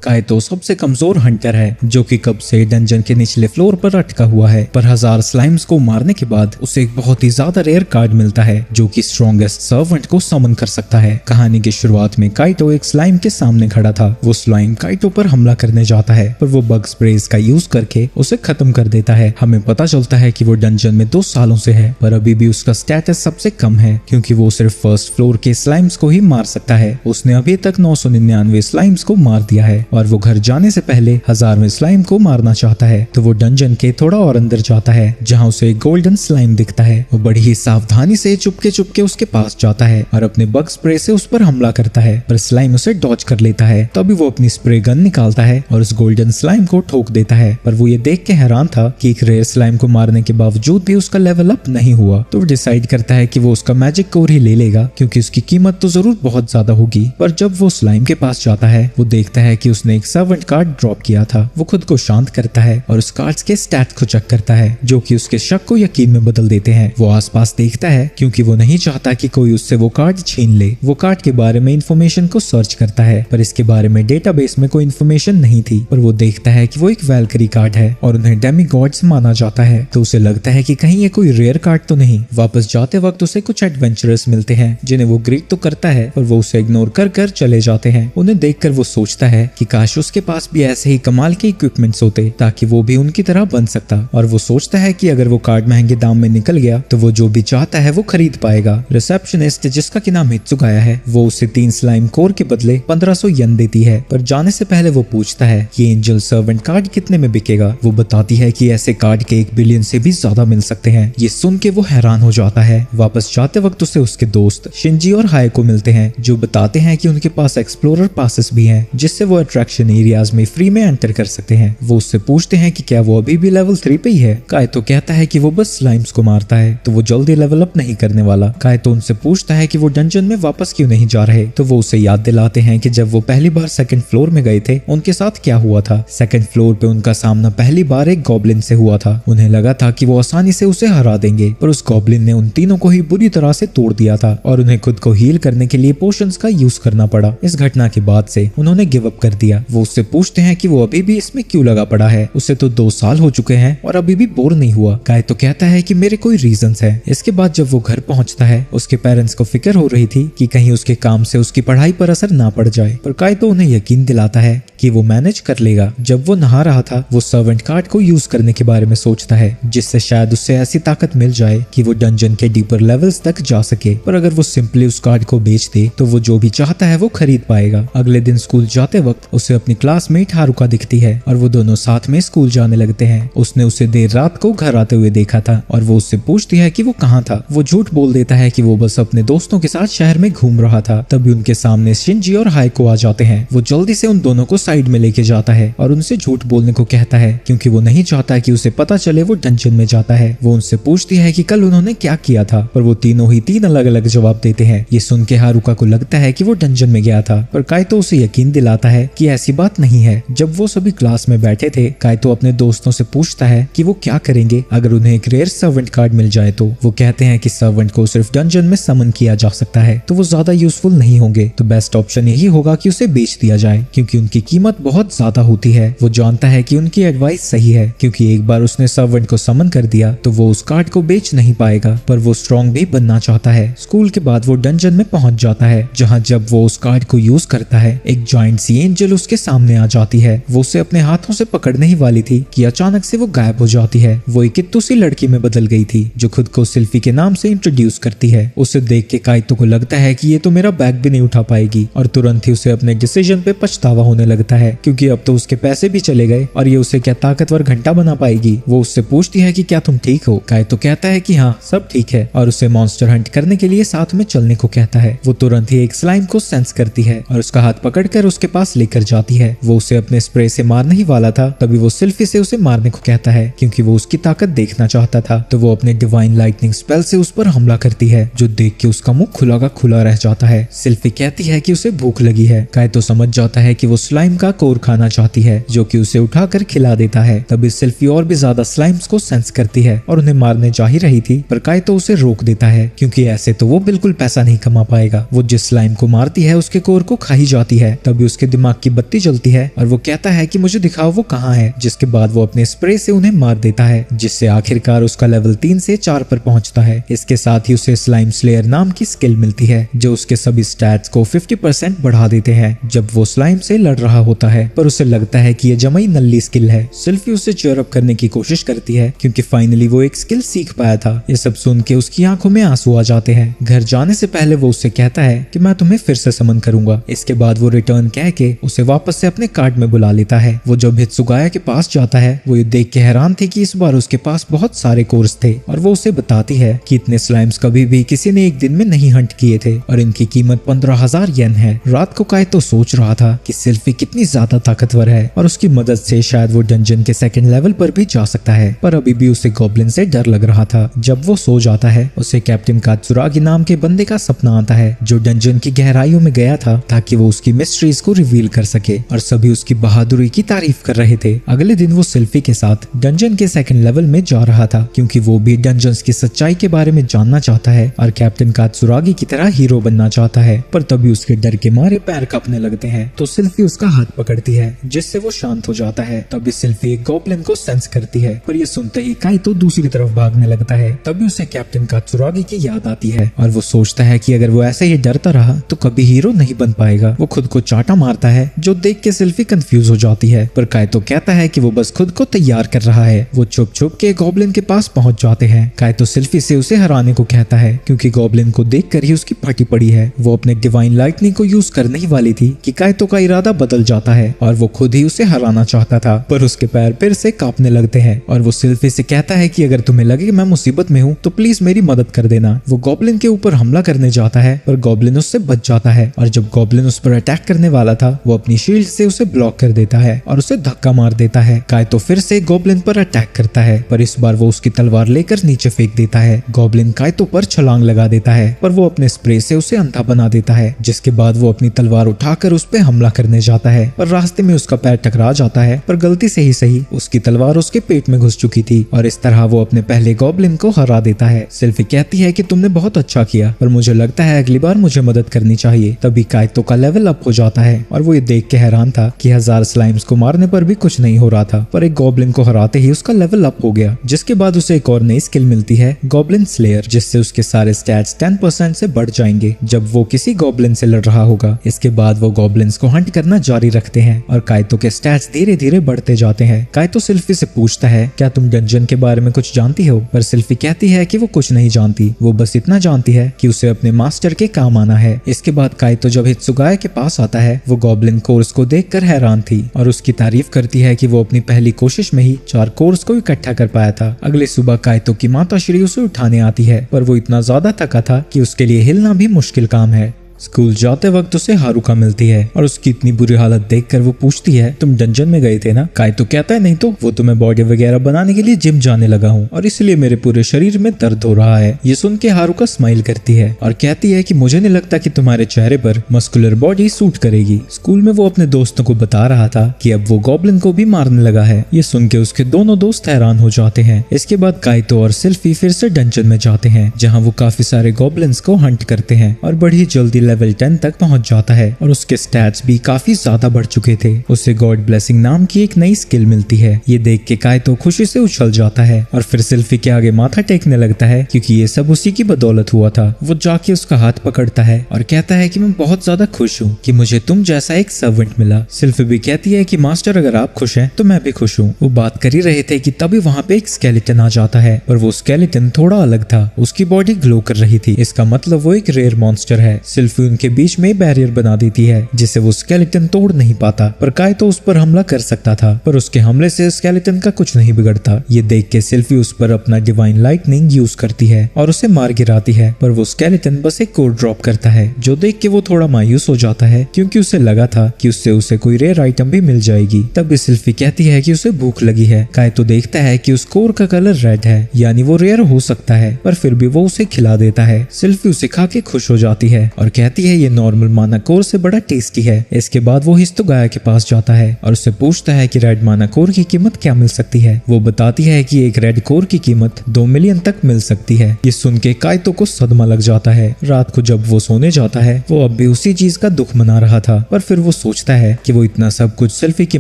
काइतो सबसे कमजोर हंटर है जो कि कब से डंजन के निचले फ्लोर पर अटका हुआ है, पर 1000 स्लाइम्स को मारने के बाद उसे एक बहुत ही ज्यादा रेयर कार्ड मिलता है जो कि स्ट्रॉन्गेस्ट सर्वेंट को समन कर सकता है। कहानी की शुरुआत में काइतो एक स्लाइम के सामने खड़ा था। वो स्लाइम काइतो पर हमला करने जाता है पर वो बग स्प्रेज का यूज करके उसे खत्म कर देता है। हमें पता चलता है कि वो डंजन में 2 सालों से है पर अभी भी उसका स्टेटस सबसे कम है क्योंकि वो सिर्फ फर्स्ट फ्लोर के स्लाइम्स को ही मार सकता है। उसने अभी तक 999 स्लाइम्स को मार दिया है और वो घर जाने से पहले 1000वें स्लाइम को मारना चाहता है। तो वो डंजन के थोड़ा और अंदर जाता है जहाँ उसे एक गोल्डन स्लाइम दिखता है। वो बड़ी ही सावधानी से चुपके चुपके उसके पास जाता है और अपने बग स्प्रे से उस पर हमला करता है पर स्लाइम उसे डॉज कर लेता है। तभी वो अपनी स्प्रे गन निकालता है और उस गोल्डन स्लाइम को ठोक देता है। पर वो ये देख के हैरान था कि एक रेयर स्लाइम को मारने के बावजूद भी उसका लेवल अप नहीं हुआ। तो वो डिसाइड करता है कि वो उसका मैजिक कोर ही ले लेगा क्योंकि उसकी कीमत तो जरूर बहुत ज्यादा होगी। पर जब वो स्लाइम के पास जाता है वो देखता है कि उसने एक सर्वेंट कार्ड ड्रॉप किया था। वो खुद को शांत करता है और उस कार्ड्स के स्टैट्स को चेक करता है जो कि उसके शक को यकीन में बदल देते हैं। वो आसपास देखता है क्योंकि वो नहीं चाहता कि कोई उससे वो कार्ड छीन ले। वो कार्ड के बारे में इंफॉर्मेशन को सर्च करता है पर इसके बारे में डेटाबेस में कोई इंफॉर्मेशन नहीं थी। पर वो देखता है कि वो एक वैल्करी कार्ड है और उन्हें डेमी गॉड्स माना जाता है। तो उसे लगता है कि कहीं ये कोई रेयर कार्ड तो नहीं। वापस जाते वक्त उसे कुछ एडवेंचरर्स मिलते हैं जिन्हें वो ग्रीट तो करता है पर वो उसे इग्नोर कर कर चले जाते हैं। उन्हें देखकर वो सोचता है कि काश उसके पास भी ऐसे ही कमाल के इक्विपमेंट्स होते ताकि वो भी उनकी तरह बन सकता। और वो सोचता है कि अगर वो कार्ड महंगे दाम में निकल गया तो वो जो भी चाहता है वो खरीद पाएगा। रिसेप्शनिस्ट जिसका की नाम हित्सुगाया है वो उसे 3 स्लाइम कोर के बदले 1500 येन देती है। पर जाने से पहले वो पूछता है कि एंजल सर्वेंट कार्ड कितने में बिकेगा। वो बताती है कि ऐसे कार्ड के 1 बिलियन से भी ज्यादा मिल सकते हैं। ये सुन के वो हैरान हो जाता है। वापस जाते वक्त उसे उसके दोस्त शिंजी और हाय को मिलते हैं जो बताते हैं कि उनके पास एक्सप्लोरर पासेस भी हैं जिससे वो अट्रैक्शन एरियाज में फ्री में एंटर कर सकते हैं। वो उससे पूछते हैं कि क्या वो अभी भी लेवल 3 पे ही है। काइतो कहता है कि वो बस स्लाइम्स को मारता है तो वो जल्दी लेवल अप नहीं करने वाला। काइतो उनसे पूछता है कि वो डंजन में वापस क्यों नहीं जा रहे। तो वो उसे याद दिलाते हैं कि जब वो पहली बार 2nd फ्लोर में गए थे उनके साथ क्या हुआ था। 2nd फ्लोर पे उनका सामना पहली बार एक गॉब्लिन से हुआ था। उन्हें लगा था कि वो आसानी से उसे हरा देंगे पर उस गॉब्लिन ने उन तीनों को ही बुरी तरह से तोड़ दिया था और उन्हें खुद को हील करने के लिए पोशंस का यूज करना पड़ा। इस घटना के बाद से उन्होंने गिव अप कर दिया। वो उससे पूछते हैं कि वो अभी भी इसमें क्यों लगा पड़ा है। उसे तो 2 साल हो चुके हैं और अभी भी बोर नहीं हुआ। काइतो कहता है कि मेरे कोई रीजंस है। इसके बाद जब वो घर पहुंचता है उसके पेरेंट्स को फिक्र हो रही थी कि कहीं उसके काम से उसकी पढ़ाई पर असर ना पड़ जाए पर काइतो उन्हें यकीन दिलाता है कि वो मैनेज कर लेगा। जब वो नहा रहा था वो सर्वेंट कार्ड को यूज करने के बारे में सोचता है जिससे शायद उससे ऐसी ताकत मिल जाए कि वो डंजन के डीपर लेवल्स तक जा सके। पर अगर वो सिंपली उस कार्ड को बेच दे तो वो जो भी चाहता है वो खरीद पाएगा। अगले दिन स्कूल जाते वक्त उसे अपनी क्लासमेट हारुका दिखती है और वो दोनों साथ में स्कूल जाने लगते हैं। उसने उसे देर रात को घर आते हुए देखा था और वो उससे पूछती है कि वो कहाँ था। वो झूठ बोल देता है कि वो बस अपने दोस्तों के साथ शहर में घूम रहा था। तभी उनके सामने शिंजी और हाइको आ जाते हैं। वो जल्दी से उन दोनों को साइड में लेके जाता है और उनसे झूठ बोलने को कहता है क्योंकि वो नहीं चाहता कि उसे पता चले वो डंजन में जाता है। वो उनसे पूछती है कि कल उन्होंने क्या किया था पर वो तीनों ही 3 अलग अलग जवाब देते हैं। ये सुन के हारुका को लगता है कि वो डंजन में गया था पर काइतो उसे यकीन दिलाता है कि ऐसी बात नहीं है। जब वो सभी क्लास में बैठे थे काइतो अपने दोस्तों से पूछता है कि वो क्या करेंगे अगर उन्हें एक रेयर सर्वेंट कार्ड मिल जाए। तो वो कहते हैं कि सर्वेंट को सिर्फ डंजन में समन किया जा सकता है तो वो ज्यादा यूजफुल नहीं होंगे। तो बेस्ट ऑप्शन यही होगा कि उसे बेच दिया जाए क्योंकि उनकी कीमत बहुत ज्यादा होती है। वो जानता है कि उनकी एडवाइस सही है क्योंकि एक बार उसने सर्वेंट को समन कर दिया तो वो उस कार्ड को बेच नहीं पाएगा पर वो स्ट्रॉन्ग भी बनना चाहता है। स्कूल के बाद वो डंजन में पहुंच जाता है जहाँ जब वो उस कार्ड को यूज करता है एक जॉइंट सी एंजल उसके सामने आ जाती है। वो उसे अपने हाथों से पकड़ने ही वाली थी कि अचानक से वो गायब हो जाती है। वो एक कित्तू सी लड़की में बदल गई थी जो खुद को सिल्फी के नाम से इंट्रोड्यूस करती है। उसे देख के काइतो को लगता है कि ये तो मेरा बैग भी नहीं उठा पाएगी और तुरंत ही उसे अपने डिसीजन पे पछतावा होने लगता है क्योंकि अब तो उसके पैसे भी चले गए और ये उसे क्या ताकतवर घंटा बना पाएगी। वो उससे पूछती है कि क्या तुम ठीक हो। काइतो कहता है कि हाँ सब ठीक है और उसे मॉन्स्टर हंट करने के लिए साथ में चलने को कहता है। वो तुरंत ही एक स्लाइम को सेंस करती है और उसका हाथ पकड़कर उसके पास लेकर जाती है। वो उसे अपने स्प्रे से मारने ही वाला था तभी वो सिल्फी से उसे मारने को कहता है क्योंकि वो उसकी ताकत देखना चाहता था। तो वो अपने डिवाइन लाइटनिंग स्पेल से उस पर हमला करती है जो देख के उसका मुंह खुला का खुला रह जाता है। सिल्फी कहती है कि उसे भूख लगी है। काइतो समझ जाता है कि वो स्लाइम का कोर खाना चाहती है जो कि उसे उठाकर खिला देता है। तभी सिल्फी और भी ज्यादा स्लाइम्स को सेंस करती है और उन्हें मारने जा ही रही थी पर काइतो उसे रोक देता है क्योंकि ऐसे तो वो बिल्कुल पैसा नहीं कमा पाएगा। वो जिस स्लाइम को मारती है उसके कोर को खा ही जाती है। तभी उसके दिमाग की की बत्ती जलती है और वो कहता है कि मुझे दिखाओ वो कहाँ है, जिसके बाद वो अपने स्प्रे से उन्हें मार देता है, जिससे आखिरकार उसका लेवल 3 से 4 पर पहुंचता है। इसके साथ ही उसे स्लाइम स्लेयर नाम की स्किल मिलती है जो उसके सभी स्टैट्स को 50% बढ़ा देते हैं जब वो स्लाइम से लड़ रहा होता है, पर उसे लगता है कि ये जमाई नल्ली स्किल है। सिल्फी उसे चीयर अप करने की कोशिश करती है क्योंकि फाइनली वो एक स्किल सीख पाया था। ये सब सुन के उसकी आंखों में आंसू आ जाते हैं। घर जाने से पहले वो उससे कहता है कि मैं तुम्हें फिर से समन करूंगा। इसके बाद वो रिटर्न कह के उसे वापस से अपने कार्ड में बुला लेता है। वो जब हित्सुगाया के पास जाता है वो ये देख के हैरान थी कि इस बार उसके पास बहुत सारे कोर्स थे और वो उसे बताती है कि इतने स्लाइम्स कभी भी किसी ने एक दिन में नहीं हंट किए थे और इनकी कीमत 15,000 येन है। रात को काइतो सोच रहा था कि सिल्फी कितनी ज्यादा ताकतवर है और उसकी मदद से शायद वो डंजन के सेकंड लेवल पर भी जा सकता है, पर अभी भी उसे गॉब्लिन से डर लग रहा था। जब वो सो जाता है उसे कैप्टन कात्सुरागी नाम के बंदे का सपना आता है जो डंजन की गहराइयों में गया था ताकि वो उसकी मिस्ट्रीज को रिवील कर सके और सभी उसकी बहादुरी की तारीफ कर रहे थे। अगले दिन वो सिल्फी के साथ डंजन के सेकंड लेवल में जा रहा था क्योंकि वो भी डंजन्स की सच्चाई के बारे में जानना चाहता है और कैप्टन कात्सुरागी की तरह हीरो बनना चाहता है। पर तभी उसके डर के मारे पैर कांपने लगते हैं तो सिल्फी उसका हाथ पकड़ती है जिससे वो शांत हो जाता है। तभी सिल्फी एक गॉब्लिन को सेंस करती है, पर ये सुनते ही काइतो दूसरी तरफ भागने लगता है। तभी उसे कैप्टन कात्सुरागी की याद आती है और वो सोचता है कि अगर वो ऐसे ही डरता रहा तो कभी हीरो नहीं बन पाएगा। वो खुद को चाटा मारता है जो देख के सिल्फी कंफ्यूज हो जाती है, पर काइतो कहता है कि वो बस खुद को तैयार कर रहा है। वो छुप छुप के गॉब्लिन के पास पहुंच जाते हैं। काइतो सिल्फी से उसे हराने को कहता है क्योंकि गॉब्लिन को देखकर ही उसकी फटी पड़ी है। वो अपने डिवाइन लाइटनिंग को यूज करने ही वाली थी कि काइतो का इरादा बदल जाता है और वो खुद ही उसे हराना चाहता था, पर उसके पैर फिर से कांपने लगते हैं और वो सिल्फी से कहता है कि अगर तुम्हें लगे मैं मुसीबत में हूँ तो प्लीज मेरी मदद कर देना। वो गॉब्लिन के ऊपर हमला करने जाता है पर गॉब्लिन उससे बच जाता है और जब गॉब्लिन उस पर अटैक करने वाला था वो अपनी शील्ड से उसे ब्लॉक कर देता है और उसे धक्का मार देता है। काइतो फिर से गॉब्लिन पर अटैक करता है पर इस बार वो उसकी तलवार लेकर नीचे फेंक देता है। गॉब्लिन काइतो पर छलांग लगा देता है पर वो अपने स्प्रे से उसे अंधा बना देता है, जिसके बाद वो अपनी तलवार उठाकर उस पे हमला करने जाता है पर रास्ते में उसका पैर टकरा जाता है, पर गलती से ही सही उसकी तलवार उसके पेट में घुस चुकी थी और इस तरह वो अपने पहले गॉब्लिन को हरा देता है। सिल्फी कहती है कि तुमने बहुत अच्छा किया पर मुझे लगता है अगली बार मुझे मदद करनी चाहिए। तभी काइतो का लेवल अप हो जाता है और वो ये देख के हैरान था कि 1000 स्लाइम्स को मारने पर भी कुछ नहीं हो रहा था, पर एक गॉब्लिन को हराते ही उसका लेवल अप हो गया, जिसके बाद उसे एक और नई स्किल मिलती है गॉब्लिन स्लेयर, जिससे उसके सारे स्टैट्स 10% से बढ़ जाएंगे जब वो किसी गॉब्लिन से लड़ रहा होगा। इसके बाद वो गॉब्लिन्स को हंट करना जारी रखते हैं और काइतो के स्टैट्स धीरे धीरे बढ़ते जाते हैं। काइतो सिल्फी से पूछता है क्या तुम डंजन के बारे में कुछ जानती हो, पर सिल्फी कहती है कि वो कुछ नहीं जानती, वो बस इतना जानती है कि उसे अपने मास्टर के काम आना है। इसके बाद काइतो जब हित्सुगाया के पास आता है वो गॉब्लिन कोर्स को देखकर हैरान थी और उसकी तारीफ करती है कि वो अपनी पहली कोशिश में ही 4 कोर्स को इकट्ठा कर पाया था। अगली सुबह काइतो की माता श्री उसे उठाने आती है पर वो इतना ज्यादा थका था कि उसके लिए हिलना भी मुश्किल काम है। स्कूल जाते वक्त उसे हारुका मिलती है और उसकी इतनी बुरी हालत देखकर वो पूछती है तुम डंजन में गए थे ना। काइतो कहता है नहीं तो, वो तो मैं बॉडी वगैरह बनाने के लिए जिम जाने लगा हूँ और इसलिए मेरे पूरे शरीर में दर्द हो रहा है। ये सुन के हारुका स्माइल करती है और कहती है कि मुझे नहीं लगता कि तुम्हारे चेहरे पर मस्कुलर बॉडी सूट करेगी। स्कूल में वो अपने दोस्तों को बता रहा था कि अब वो गॉब्लिन को भी मारने लगा है। ये सुन के उसके दोनों दोस्त हैरान हो जाते हैं। इसके बाद काइतो और सिल्फी फिर से डंजन में जाते हैं जहाँ वो काफी सारे गॉब्लिन्स को हंट करते हैं और बड़ी जल्दी लेवल 10 तक पहुंच जाता है और उसके स्टैट्स भी काफी ज्यादा बढ़ चुके थे। उसे गॉड ब्लेसिंग नाम की एक नई स्किल मिलती है। ये देख के काइतो खुशी से उछल जाता है और फिर सिल्फी के आगे माथा टेकने लगता है क्योंकि ये सब उसी की बदौलत हुआ था। वो जाके उसका हाथ पकड़ता है और कहता है कि मैं बहुत ज्यादा खुश हूँ कि मुझे तुम जैसा एक सर्वेंट मिला। सिल्फी भी कहती है कि मास्टर अगर आप खुश हैं तो मैं भी खुश हूँ। वो बात कर ही रहे थे कि तभी वहाँ पे एक स्केलेटन आ जाता है, पर वो स्केलेटन थोड़ा अलग था। उसकी बॉडी ग्लो कर रही थी, इसका मतलब वो एक रेयर मॉन्स्टर है। सिल्फी उनके बीच में बैरियर बना देती है जिसे वो स्केलेटन तोड़ नहीं पाता, पर काइतो उस पर हमला कर सकता था, पर उसके हमले से स्केलेटन का कुछ नहीं बिगड़ता। ये देख के सिल्फी उस पर अपना डिवाइन लाइटनिंग यूज करती है और उसे मार गिराती है, पर वो स्केलेटन बस एक कोड ड्रॉप करता है जो देख के वो थोड़ा मायूस हो जाता है क्योंकि उसे लगा था कि उससे उसे कोई रेयर आइटम भी मिल जाएगी। तब सिल्फी कहती है कि उसे भूख लगी है। काइतो देखता है कि उस कोर का कलर रेड है, यानी वो रेयर हो सकता है, पर फिर भी वो उसे खिला देता है। सिल्फी उसे खा के खुश हो जाती है और कहती कहती है ये नॉर्मल माना कोर से बड़ा टेस्टी है। इसके बाद वो हिस्तोगाया के पास जाता है और उससे पूछता है कि रेड माना कोर की कीमत क्या मिल सकती है। वो बताती है कि एक रेड कोर की कीमत 2 मिलियन तक मिल सकती है। ये सुन के काइतो को सदमा लग जाता है। रात को जब वो सोने जाता है वो अब भी उसी चीज का दुख मना रहा था, पर फिर वो सोचता है कि वो इतना सब कुछ सेल्फी की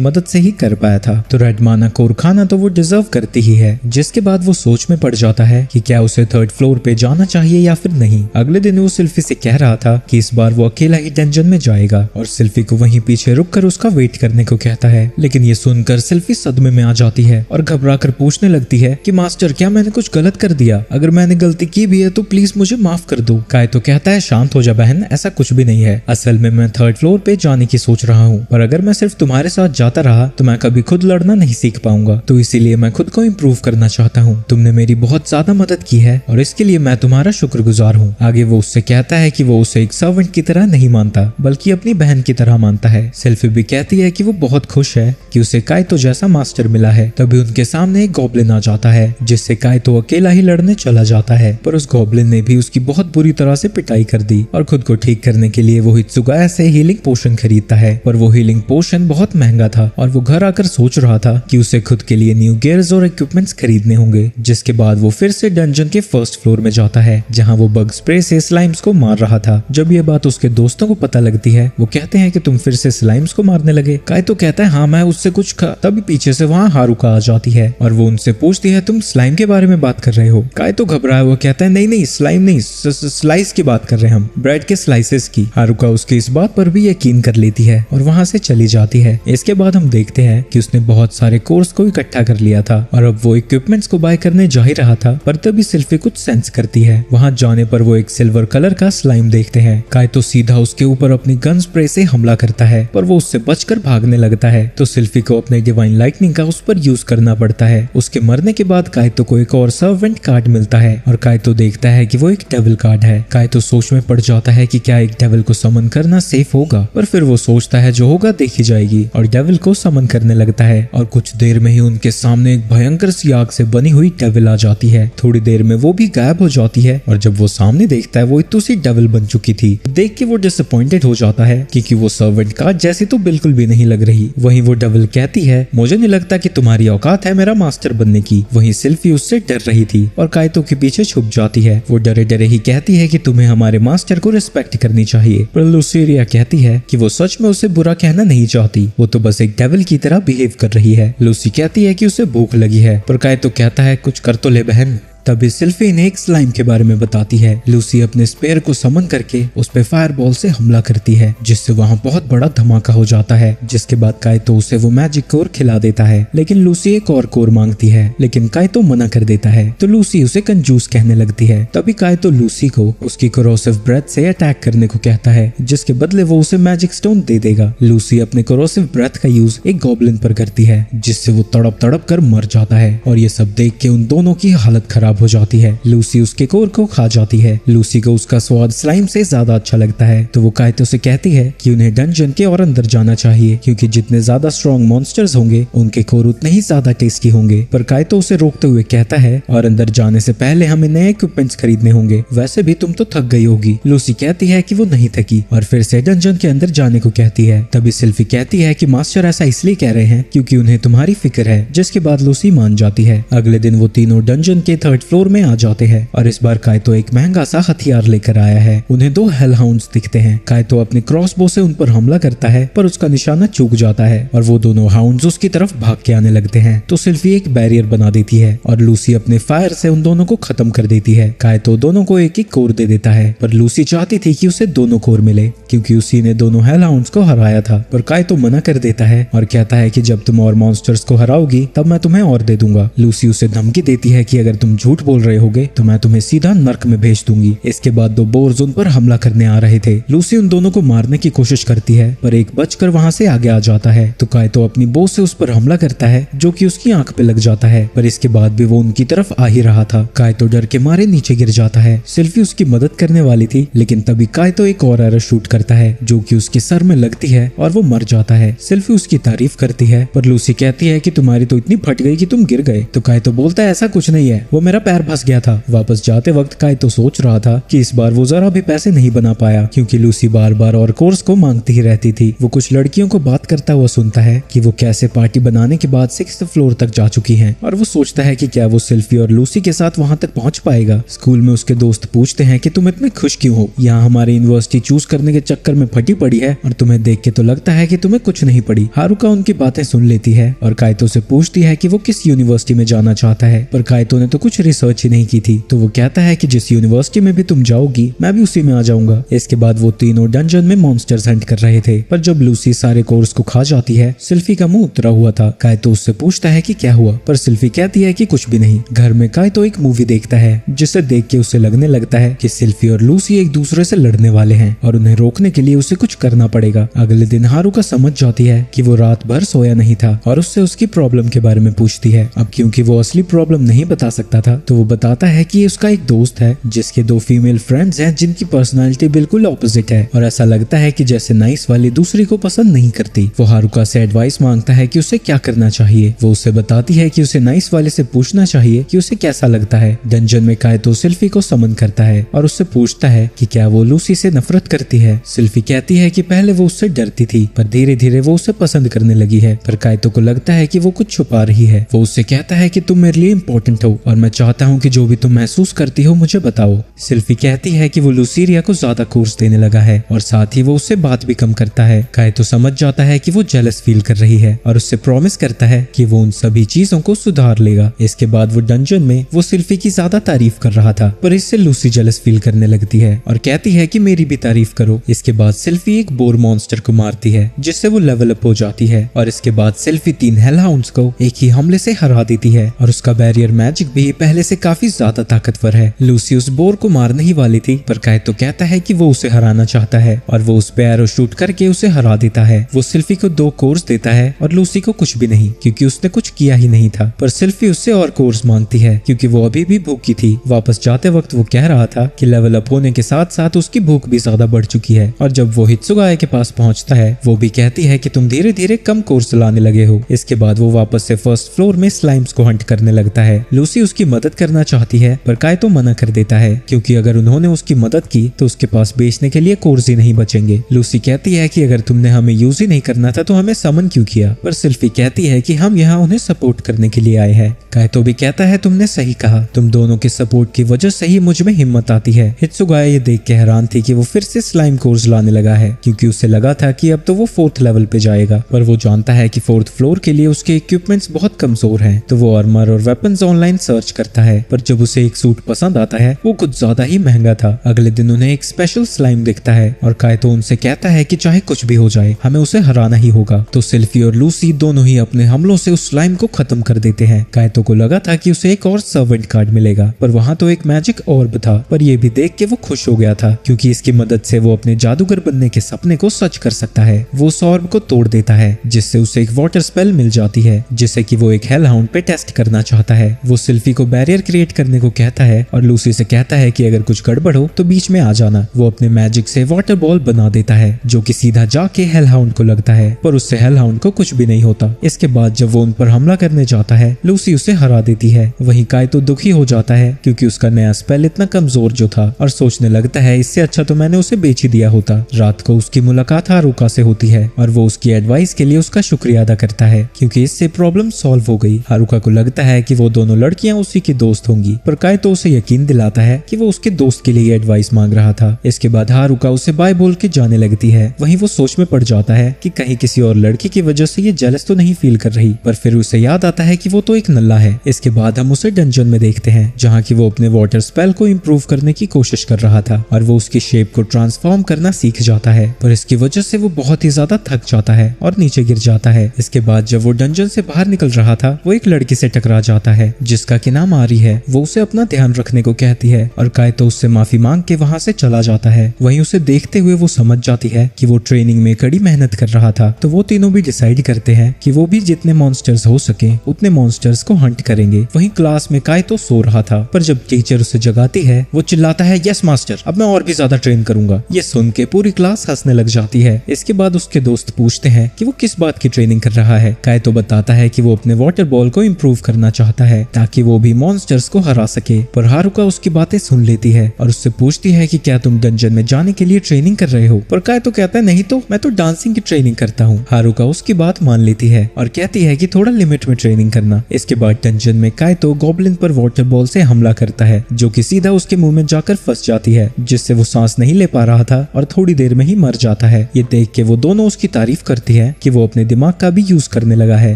मदद से ही कर पाया था, तो रेड माना कोर खाना तो वो डिजर्व करती ही है। जिसके बाद वो सोच में पड़ जाता है कि क्या उसे 3rd फ्लोर पे जाना चाहिए या फिर नहीं। अगले दिन वो सेल्फी से कह रहा था कि इस बार वो अकेला ही डंजन में जाएगा और सेल्फी को वहीं पीछे रुककर उसका वेट करने को कहता है। लेकिन ये सुनकर सेल्फी सदमे में आ जाती है और घबरा कर पूछने लगती है कि मास्टर क्या मैंने कुछ गलत कर दिया? अगर मैंने गलती की भी है तो प्लीज मुझे माफ कर दो। काइतो कहता है शांत हो जा बहन, ऐसा कुछ भी नहीं है। असल में मैं 3rd फ्लोर पे जाने की सोच रहा हूँ, पर अगर मैं सिर्फ तुम्हारे साथ जाता रहा तो मैं कभी खुद लड़ना नहीं सीख पाऊंगा, तो इसीलिए मैं खुद को इम्प्रूव करना चाहता हूँ। तुमने मेरी बहुत ज्यादा मदद की है और इसके लिए मैं तुम्हारा शुक्रगुजार हूँ। आगे वो उससे कहता है कि वो उसे एक सर्वेंट की तरह नहीं मानता बल्कि अपनी बहन की तरह मानता है। सेल्फी भी कहती है कि वो बहुत खुश है कि उसे काइतो जैसा मास्टर मिला है। तभी उनके सामने एक गॉब्लिन आ जाता है जिससे काइतो अकेला ही लड़ने चला जाता है, पर उस गॉब्लिन ने भी उसकी बहुत बुरी तरह से पिटाई कर दी और खुद को ठीक करने के लिए वो हित्सुगाया से हीलिंग पोशन खरीदता है। पर वो हीलिंग पोशन बहुत महंगा था और वो घर आकर सोच रहा था कि उसे खुद के लिए न्यू गियर्स और इक्विपमेंट्स खरीदने होंगे। जिसके बाद वो फिर से डंजन के 1st फ्लोर में जाता है जहाँ वो बग स्प्रे से स्लाइम्स को मार रहा था। जब ये बात उसके दोस्तों को पता लगती है वो कहते हैं कि तुम फिर से स्लाइम्स को मारने लगे। काइतो कहता है हाँ मैं उससे कुछ तभी पीछे से वहाँ हारुका आ जाती है और वो उनसे पूछती है तुम स्लाइम के बारे में बात कर रहे हो? काइतो घबराया हुआ कहता है नहीं स्लाइम नहीं, स्लाइस की बात कर रहे हैं हम, ब्रेड के स्लाइसेस की। हारुका उसकी इस बात पर भी यकीन कर लेती है और वहाँ से चली जाती है। इसके बाद हम देखते हैं कि उसने बहुत सारे कोर्स को इकट्ठा कर लिया था और अब वो इक्विपमेंट्स को बाय करने जा ही रहा था, पर तभी सेल्फी कुछ सेंस करती है। वहाँ जाने पर वो एक सिल्वर कलर का स्लाइम देखते हैं। काइतो सीधा उसके ऊपर अपनी गन स्प्रे से हमला करता है, पर वो उससे बचकर भागने लगता है, तो सेल्फी को अपने डिवाइन लाइटनिंग का उस पर यूज करना पड़ता है। उसके मरने के बाद काइतो को एक और सर्वेंट कार्ड मिलता है और काइतो देखता है कि वो एक डेविल कार्ड है। काइतो सोच में पड़ जाता है कि क्या एक डेविल को समन करना सेफ होगा, पर फिर वो सोचता है जो होगा देखी जाएगी और डेविल को समन करने लगता है और कुछ देर में ही उनके सामने एक भयंकर सी आग से बनी हुई डेविल आ जाती है। थोड़ी देर में वो भी गायब हो जाती है और जब वो सामने देखता है वो इतनी सी डेविल बन चुकी थी। देख के वो डिसअपॉइंटेड हो जाता है क्योंकि वो सर्वेंट कार्ड जैसी तो बिल्कुल भी नहीं लग रही। वहीं वो डेविल कहती है मुझे नहीं लगता कि तुम्हारी औकात है मेरा मास्टर बनने की। वहीं सेल्फी उससे डर रही थी और काइतो के पीछे छुप जाती है। वो डरे डरे ही कहती है कि तुम्हें हमारे मास्टर को रिस्पेक्ट करनी चाहिए, पर लुसीरिया कहती है कि वो सच में उसे बुरा कहना नहीं चाहती, वो तो बस एक डेविल की तरह बिहेव कर रही है। लूसी कहती है कि उसे भूख लगी है, पर काइतो कहता है कुछ कर तो ले बहन। तभी सिल्फी इन्हें एक स्लाइम के बारे में बताती है। लूसी अपने स्पेयर को समन करके उस पे फायरबॉल से हमला करती है जिससे वहाँ बहुत बड़ा धमाका हो जाता है। जिसके बाद काइतो उसे वो मैजिक कोर खिला देता है, लेकिन लूसी एक और कोर मांगती है, लेकिन काइतो मना कर देता है, तो लूसी उसे कंजूस कहने लगती है। तभी काइतो लूसी को उसकी कोरोसिव ब्रेथ से अटैक करने को कहता है, जिसके बदले वो उसे मैजिक स्टोन दे देगा। लूसी अपने कोरोसिव ब्रेथ का यूज एक गॉब्लिन पर करती है जिससे वो तड़प तड़प कर मर जाता है और ये सब देख के उन दोनों की हालत खराब हो जाती है। लूसी उसके कोर को खा जाती है। लूसी को उसका स्वाद स्लाइम से ज्यादा अच्छा लगता है, तो वो काइतो से कहती है कि उन्हें डंजन के और अंदर जाना चाहिए क्योंकि जितने ज्यादा स्ट्रॉन्ग मॉन्स्टर्स होंगे उनके कोर उतने ही ज्यादा टेस्टी होंगे। पर काइतो उसे रोकते हुए कहता है और अंदर जाने से पहले हमें नए इक्विपमेंट्स खरीदने होंगे, वैसे भी तुम तो थक गई होगी। लूसी कहती है कि वो नहीं थकी और फिर से डंजन के अंदर जाने को कहती है। तभी सिल्फी कहती है कि मास्टर ऐसा इसलिए कह रहे हैं क्योंकि उन्हें तुम्हारी फिक्र है, जिसके बाद लूसी मान जाती है। अगले दिन वो तीनों डंजन के 3rd फ्लोर में आ जाते हैं और इस बार काइतो एक महंगा सा हथियार लेकर आया है। उन्हें 2 हेल हाउंड्स दिखते हैं। काइतो अपने क्रॉसबो से उन पर हमला करता है, पर उसका निशाना चूक जाता है और वो दोनों हाउंड्स उसकी तरफ भाग के आने लगते हैं, तो सिल्फी एक बैरियर बना देती है और लूसी अपने फायर से उन दोनों को खत्म कर देती है। काइतो दोनों को एक एक कोर दे देता है, पर लूसी चाहती थी कि उसे दोनों कोर मिले क्योंकि उसी ने दोनों हेल हाउंड्स को हराया था, पर काइतो मना कर देता है और कहता है कि जब तुम और मॉन्स्टर्स को हराओगी तब मैं तुम्हें और दे दूंगा। लूसी उसे धमकी देती है कि अगर तुम झूठ बोल रहे होगे तो मैं तुम्हें सीधा नर्क में भेज दूंगी। इसके बाद 2 बोर्स उन पर हमला करने आ रहे थे। लूसी उन दोनों को मारने की कोशिश करती है, पर एक बचकर वहां से आगे आ जाता है, तो काइतो अपनी बो से उस पर हमला करता है जो कि उसकी आंख पे लग जाता है, पर इसके बाद भी वो उनकी तरफ आ ही रहा था। काइतो डर के मारे नीचे गिर जाता है। सिल्फी उसकी मदद करने वाली थी, लेकिन तभी काइतो एक और एरो शूट करता है जो कि उसके सर में लगती है और वो मर जाता है। सिल्फी उसकी तारीफ करती है, पर लूसी कहती है कि तुम्हारी तो इतनी फट गई कि तुम गिर गए, तो काइतो बोलता है ऐसा कुछ नहीं है, वो मेरा पैर फंस गया था। वापस जाते वक्त काइतो सोच रहा था कि इस बार वो जरा भी पैसे नहीं बना पाया क्योंकि लूसी बार बार और कोर्स को मांगती ही रहती थी। वो कुछ लड़कियों को बात करता हुआ सुनता है कि वो कैसे पार्टी बनाने के बाद 6th फ्लोर तक जा चुकी हैं और वो सोचता है कि क्या वो सिल्फी और लूसी के साथ वहां तक पहुंच पाएगा। स्कूल में उसके दोस्त पूछते हैं कि तुम इतने खुश क्यों हो, यहाँ हमारी यूनिवर्सिटी चूज करने के चक्कर में फटी पड़ी है और तुम्हें देख के तो लगता है कि तुम्हें कुछ नहीं पड़ी। हारुका उनकी बातें सुन लेती है और काइतो से पूछती है कि वो किस यूनिवर्सिटी में जाना चाहता है, पर काइतो ने तो कुछ रिसर्च ही नहीं की थी। तो वो कहता है कि जिस यूनिवर्सिटी में भी तुम जाओगी मैं भी उसी में आ जाऊंगा। इसके बाद वो तीनों डंजन में मॉन्स्टर्स हंट कर रहे थे, पर जब लूसी सारे कोर्स को खा जाती है सिल्फी का मुंह उतरा हुआ था। काइतो उससे पूछता है कि क्या हुआ, पर सिल्फी कहती है कि कुछ भी नहीं। घर में काइतो एक मूवी देखता है जिसे देख के उसे लगने लगता है कि सिल्फी और लूसी एक दूसरे से लड़ने वाले हैं और उन्हें रोकने के लिए उसे कुछ करना पड़ेगा। अगले दिन हारुका समझ जाती है कि वो रात भर सोया नहीं था और उससे उसकी प्रॉब्लम के बारे में पूछती है। अब क्योंकि वो असली प्रॉब्लम नहीं बता सकता था तो वो बताता है कि उसका एक दोस्त है जिसके 2 फीमेल फ्रेंड्स हैं जिनकी पर्सनालिटी बिल्कुल ऑपोजिट है और ऐसा लगता है कि जैसे नाइस वाली दूसरी को पसंद नहीं करती। वो हारुका से एडवाइस मांगता है कि उसे क्या करना चाहिए। वो उसे बताती है कि उसे नाइस वाले से पूछना चाहिए कि उसे कैसा लगता है। डंजन में काइतो सिल्फी को समन करता है और उससे पूछता है कि क्या वो लूसी से नफरत करती है। सिल्फी कहती है कि पहले वो उससे डरती थी पर धीरे धीरे वो उसे पसंद करने लगी है, पर काइतो को लगता है कि वो कुछ छुपा रही है। वो उससे कहता है कि तुम मेरे लिए इम्पोर्टेंट हो और मैं चाहता हूँ कि जो भी तुम महसूस करती हो मुझे बताओ। सिल्फी कहती है कि वो लूसीरिया को ज्यादा कोर्स देने लगा है और साथ ही वो उससे बात भी कम करता है। काइतो समझ जाता है कि वो जेलस फील कर रही है और उससे प्रॉमिस करता है कि वो उन सभी चीजों को सुधार लेगा। इसके बाद वो डंजन में वो सिल्फी की ज्यादा तारीफ कर रहा था, पर इससे लूसी जेलस फील करने लगती है और कहती है कि मेरी भी तारीफ करो। इसके बाद सिल्फी एक बोर मॉन्स्टर को मारती है जिससे वो लेवल अप हो जाती है और इसके बाद सिल्फी 3 हेलहाउंड्स को एक ही हमले से हरा देती है और उसका बैरियर मैजिक भी पहले से काफी ज्यादा ताकतवर है। लूसी उस बोर को मारने ही वाली थी पर काइतो कहता है कि वो उसे हराना चाहता है और वो उस पे एरो शूट करके उसे हरा देता है। वो सिल्फी को 2 कोर्स देता है और लूसी को कुछ भी नहीं क्योंकि उसने कुछ किया ही नहीं था, पर सिल्फी उससे और कोर्स मांगती है क्योंकि वो अभी भी भूखी थी। वापस जाते वक्त वो कह रहा था कि लेवल अप होने के साथ साथ उसकी भूख भी ज्यादा बढ़ चुकी है और जब वो हित्सुगाए के पास पहुंचता है वो भी कहती है कि तुम धीरे धीरे कम कोर्स लाने लगे हो। इसके बाद वो वापस से 1st फ्लोर में स्लाइम्स को हंट करने लगता है। लूसी उसकी मदद करना चाहती है पर काइतो मना कर देता है क्योंकि अगर उन्होंने उसकी मदद की तो उसके पास बेचने के लिए कोर्स ही नहीं बचेंगे। लूसी कहती है कि अगर तुमने हमें यूज ही नहीं करना था तो हमें समन क्यों किया, पर सिल्फी कहती है कि हम यहाँ उन्हें सपोर्ट करने के लिए आए हैं। काइतो भी कहता है तुमने सही कहा, तुम दोनों के सपोर्ट की वजह से ही मुझ में हिम्मत आती है। हित्सुगाया ये देख के हैरान थी कि वो फिर से स्लाइम कोर्स लाने लगा है क्योंकि उसे लगा था कि अब तो वो 4th लेवल पे जाएगा, पर वो जानता है कि 4th फ्लोर के लिए उसके इक्विपमेंट्स बहुत कमजोर हैं। तो वो आर्मर और वेपन्स ऑनलाइन सर्च करता है, पर जब उसे एक सूट पसंद आता है वो कुछ ज्यादा ही महंगा था। अगले दिन उन्हें एक स्पेशल स्लाइम दिखता है और काइतो उनसे कहता है कि चाहे कुछ भी हो जाए हमें उसे हराना ही होगा। तो सिल्फी और लूसी दोनों ही अपने हमलों से उस स्लाइम को खत्म कर देते हैं। काइतो को लगा था कि उसे एक और सर्वेंट कार्ड मिलेगा, पर वहाँ तो एक मैजिक ऑर्ब था, पर ये भी देख के वो खुश हो गया था क्योंकि इसकी मदद से वो अपने जादूगर बनने के सपने को सच कर सकता है। वो उस ऑर्ब को तोड़ देता है जिससे उसे एक वाटर स्पेल मिल जाती है जिसे कि वो एक हेलहाउंड पे टेस्ट करना चाहता है। वो सिल्फी को बैरियर क्रिएट करने को कहता है और लूसी से कहता है कि अगर कुछ गड़बड़ हो तो बीच में आ जाना। वो अपने मैजिक से वाटर बॉल बना देता है जो कि सीधा जाके हेलहाउंड को लगता है, पर उससे हेलहाउंड को कुछ भी नहीं होता। इसके बाद जब वो उन पर हमला करने जाता है लूसी उसे हरा देती है। वहीं काइतो दुखी हो जाता है क्योंकि उसका नया स्पेल इतना कमजोर जो था और सोचने लगता है इससे अच्छा तो मैंने उसे बेच ही दिया होता। रात को उसकी मुलाकात हारुका से होती है और वो उसकी एडवाइस के लिए उसका शुक्रिया अदा करता है क्योंकि इससे प्रॉब्लम सॉल्व हो गई। हारुका को लगता है कि वो दोनों लड़कियां उसी की दोस्त होंगी, पर काइतो उसे यकीन दिलाता है कि वो उसके दोस्त के लिए एडवाइस मांग रहा था। इसके बाद हारुका उसे बाय बोल के जाने लगती है। वहीं वो सोच में पड़ जाता है कि कहीं किसी और लड़की की वजह से ये जेलस तो नहीं फील कर रही, पर फिर उसे याद आता है कि वो तो एक नल्ला है। इसके बाद हम उसे डंजन में देखते हैं जहाँ की वो अपने वाटर स्पेल को इम्प्रूव करने की कोशिश कर रहा था और वो उसकी शेप को ट्रांसफॉर्म करना सीख जाता है, पर इसकी वजह से वो बहुत ही ज्यादा थक जाता है और नीचे गिर जाता है। इसके बाद जब वो डंजन से बाहर निकल रहा था वो एक लड़की से टकरा जाता है जिसका कि नाम आरी है। वो उसे अपना ध्यान रखने को कहती है और काइतो उससे माफी मांग के वहाँ से चला जाता है। वहीं उसे देखते हुए वो समझ जाती है कि वो ट्रेनिंग में कड़ी मेहनत कर रहा था, तो वो तीनों भी डिसाइड करते हैं कि वो भी जितने मॉन्स्टर्स हो सके उतने मॉन्स्टर्स को हंट करेंगे। वहीं क्लास में काइतो सो रहा था, पर जब टीचर उसे जगाती है वो चिल्लाता है यस मास्टर, अब मैं और भी ज्यादा ट्रेन करूंगा। ये सुन के पूरी क्लास हंसने लग जाती है। इसके बाद उसके दोस्त पूछते हैं कि वो किस बात की ट्रेनिंग कर रहा है। काइतो बताता है कि वो अपने वाटर बॉल को इम्प्रूव करना चाहता है ताकि वो भी मॉन्स्टर्स को हरा सके। पर हारुका उसकी बातें सुन लेती है और उससे पूछती है कि क्या तुम डंजन में जाने के लिए ट्रेनिंग कर रहे हो। पर काइतो कहता है नहीं तो, मैं तो डांसिंग की ट्रेनिंग करता हूँ। हारुका उसकी बात मान लेती है और कहती है कि थोड़ा लिमिट में ट्रेनिंग करना। इसके बाद डंजन में काइतो गॉब्लिन पर वाटर बॉल से हमला करता है जो कि सीधा उसके मुंह में जाकर फंस जाती है, जिससे वो सांस नहीं ले पा रहा था और थोड़ी देर में ही मर जाता है। ये देख के वो दोनों उसकी तारीफ करती है कि वो अपने दिमाग का भी यूज करने लगा है।